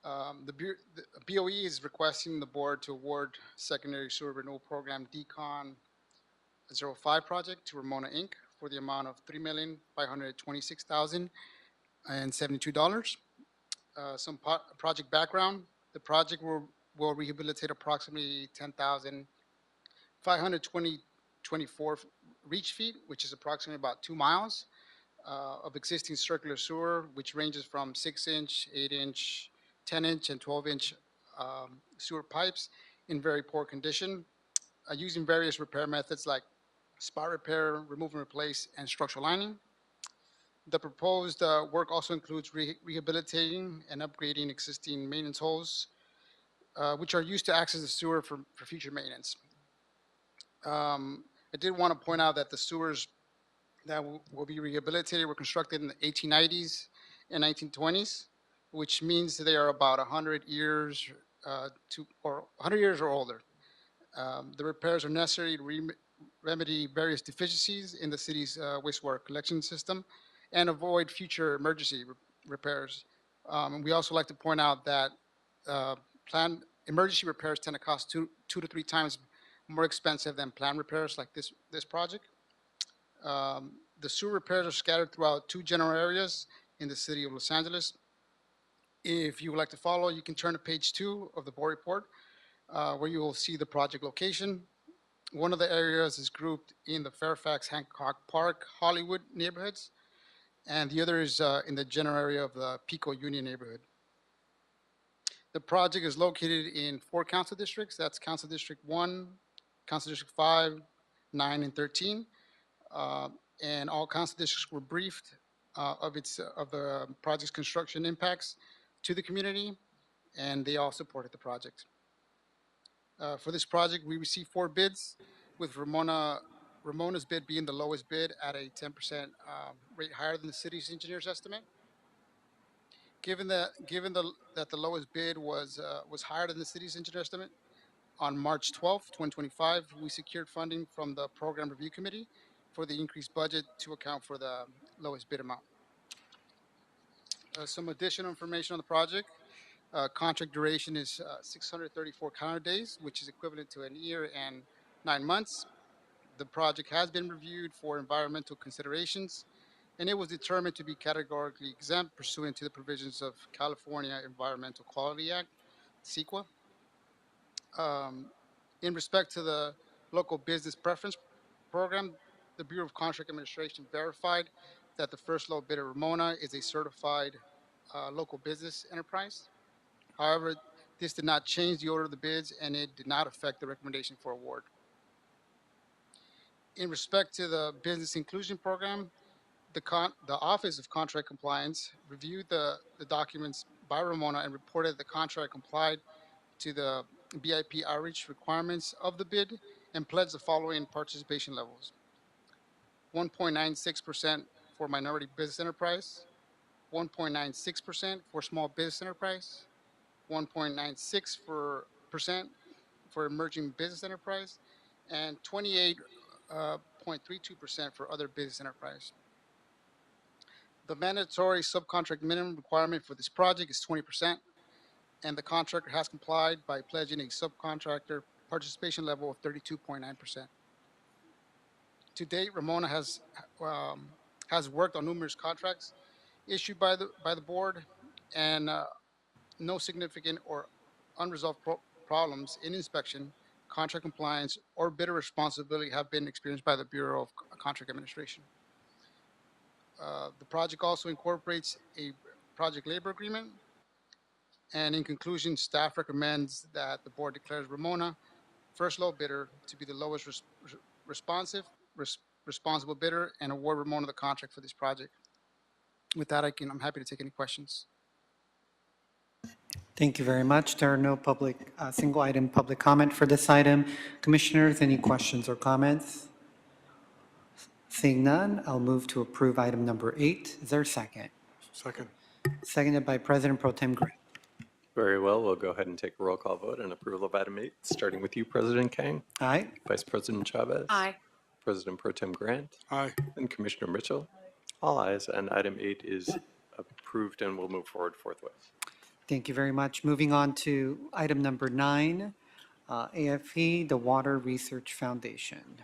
Speaker 4: The BOE is requesting the board to award secondary sewer renewal program DCON 05 project to Ramona Inc. for the amount of $3,526,072. Some project background: the project will rehabilitate approximately 10,524 reach feet, which is approximately about 2 miles of existing circular sewer, which ranges from 6-inch, 8-inch, 10-inch, and 12-inch sewer pipes in very poor condition, using various repair methods like spot repair, remove and replace, and structural lining. The proposed work also includes rehabilitating and upgrading existing maintenance holes, which are used to access the sewer for future maintenance. I did want to point out that the sewers that will be rehabilitated were constructed in the 1890s and 1920s, which means they are about 100 years or 100 years or older. The repairs are necessary to remedy various deficiencies in the city's wastewater collection system and avoid future emergency repairs. And we also like to point out that planned emergency repairs tend to cost two to 3 times more expensive than planned repairs like this project. The sewer repairs are scattered throughout 2 general areas in the city of Los Angeles. If you would like to follow, you can turn to page 2 of the board report, where you will see the project location. One of the areas is grouped in the Fairfax, Hancock Park, Hollywood neighborhoods, and the other is in the general area of the Pico Union neighborhood. The project is located in 4 council districts. That's Council District 1, Council District 5, 9, and 13. And all council districts were briefed of the project's construction impacts to the community, and they all supported the project. For this project, we received 4 bids, with Ramona's bid being the lowest bid at a 10% rate higher than the city's engineer's estimate. Given that the lowest bid was higher than the city's engineer estimate, on March 12th, 2025, we secured funding from the Program Review Committee for the increased budget to account for the lowest bid amount. Some additional information on the project. Contract duration is 634 calendar days, which is equivalent to 1 year and 9 months. The project has been reviewed for environmental considerations, and it was determined to be categorically exempt pursuant to the provisions of California Environmental Quality Act, CEQA. In respect to the local business preference program, the Bureau of Contract Administration verified that the first low bidder, Ramona, is a certified local business enterprise. However, this did not change the order of the bids, and it did not affect the recommendation for award. In respect to the business inclusion program, the Office of Contract Compliance reviewed the documents by Ramona and reported the contract complied to the BIP outreach requirements of the bid and pledged the following participation levels. 1.96% for minority business enterprise, 1.96% for small business enterprise, 1.96% for emerging business enterprise, and 28.32% for other business enterprise. The mandatory subcontract minimum requirement for this project is 20%, and the contractor has complied by pledging a subcontractor participation level of 32.9%. To date, Ramona has worked on numerous contracts issued by the board, and no significant or unresolved problems in inspection, contract compliance, or bidder responsibility have been experienced by the Bureau of Contract Administration. The project also incorporates a project labor agreement. And in conclusion, staff recommends that the board declares Ramona first low bidder to be the lowest responsible bidder and award Ramona the contract for this project. With that, I'm happy to take any questions.
Speaker 6: Thank you very much. There are no single item public comment for this item. Commissioners, any questions or comments? Seeing none, I'll move to approve item number 8. Is there a second?
Speaker 16: Second.
Speaker 6: Seconded by President Pro Tem Grant.
Speaker 1: Very well, we'll go ahead and take a roll call vote on approval of item 8, starting with you, President Kang.
Speaker 6: Aye.
Speaker 1: Vice President Chavez.
Speaker 14: Aye.
Speaker 1: President Pro Tem Grant.
Speaker 16: Aye.
Speaker 1: And Commissioner Mitchell. All ayes, and item 8 is approved and will move forward forthwith.
Speaker 6: Thank you very much. Moving on to item number 9, AFE, the Water Research Foundation.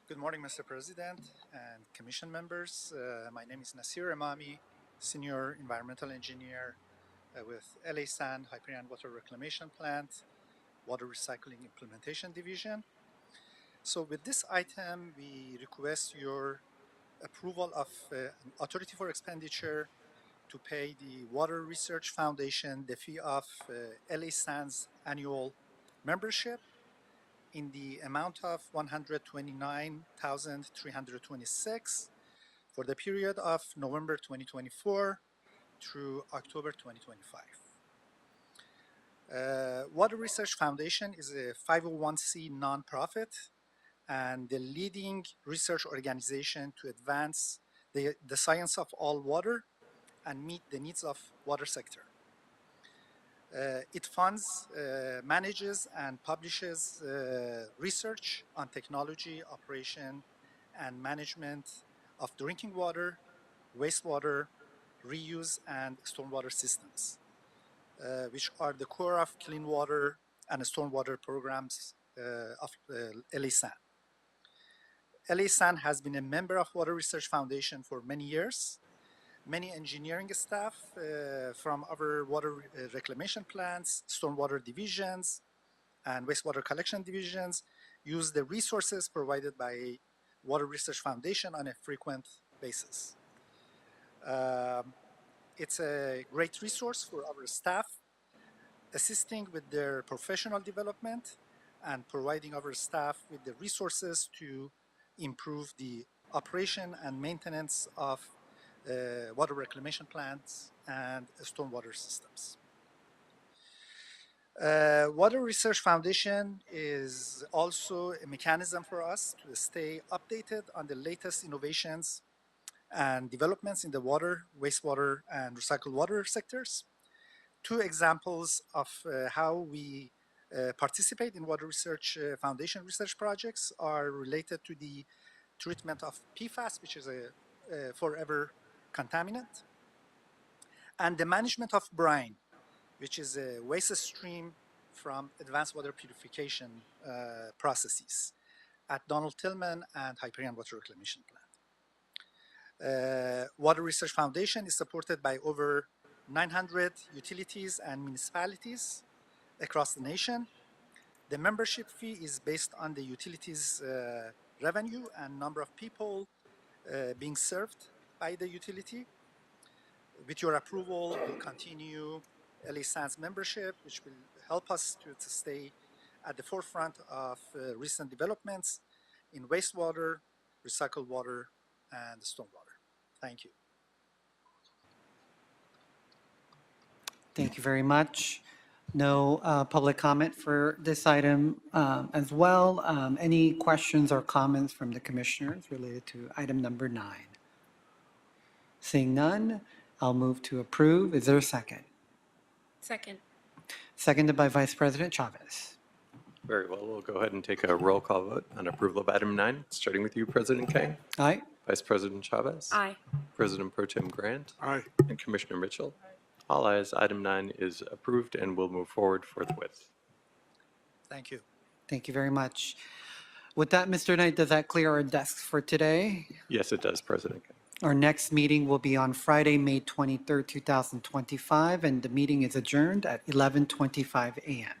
Speaker 5: Good morning, Mr. President and Commission members. My name is Nasir Imami, Senior Environmental Engineer with LA San Hyperion Water Reclamation Plant, Water Recycling Implementation Division. So with this item, we request your approval of an authority for expenditure to pay the Water Research Foundation the fee of LA San's annual membership in the amount of $129,326 for the period of November 2024 through October 2025. Water Research Foundation is a 501c nonprofit and the leading research organization to advance the science of all water and meet the needs of water sector. It funds, manages, and publishes research on technology, operation, and management of drinking water, wastewater, reuse, and stormwater systems, which are the core of clean water and stormwater programs of LA San. LA San has been a member of Water Research Foundation for many years. Many engineering staff from our water reclamation plants, stormwater divisions, and wastewater collection divisions use the resources provided by Water Research Foundation on a frequent basis. It's a great resource for our staff, assisting with their professional development and providing our staff with the resources to improve the operation and maintenance of water reclamation plants and stormwater systems. Water Research Foundation is also a mechanism for us to stay updated on the latest innovations and developments in the water, wastewater, and recycled water sectors. Two examples of how we participate in Water Research Foundation research projects are related to the treatment of PFAS, which is a forever contaminant, and the management of brine, which is a waste stream from advanced water purification processes at Donald Tillman and Hyperion Water Reclamation Plant. Water Research Foundation is supported by over 900 utilities and municipalities across the nation. The membership fee is based on the utilities revenue and number of people being served by the utility. With your approval, we'll continue LA San's membership, which will help us to stay at the forefront of recent developments in wastewater, recycled water, and stormwater. Thank you.
Speaker 6: Thank you very much. No public comment for this item as well. Any questions or comments from the commissioners related to item number 9? Seeing none, I'll move to approve. Is there a second?
Speaker 14: Second.
Speaker 6: Seconded by Vice President Chavez.
Speaker 1: Very well, we'll go ahead and take a roll call vote on approval of item 9, starting with you, President Kang.
Speaker 6: Aye.
Speaker 1: Vice President Chavez.
Speaker 14: Aye.
Speaker 1: President Pro Tem Grant.
Speaker 16: Aye.
Speaker 1: And Commissioner Mitchell. All ayes, item 9 is approved and will move forward forthwith.
Speaker 5: Thank you.
Speaker 6: Thank you very much. With that, Mr. Knight, does that clear our desks for today?
Speaker 1: Yes, it does, President Kang.
Speaker 6: Our next meeting will be on Friday, May 23rd, 2025, and the meeting is adjourned at 11:25 a.m.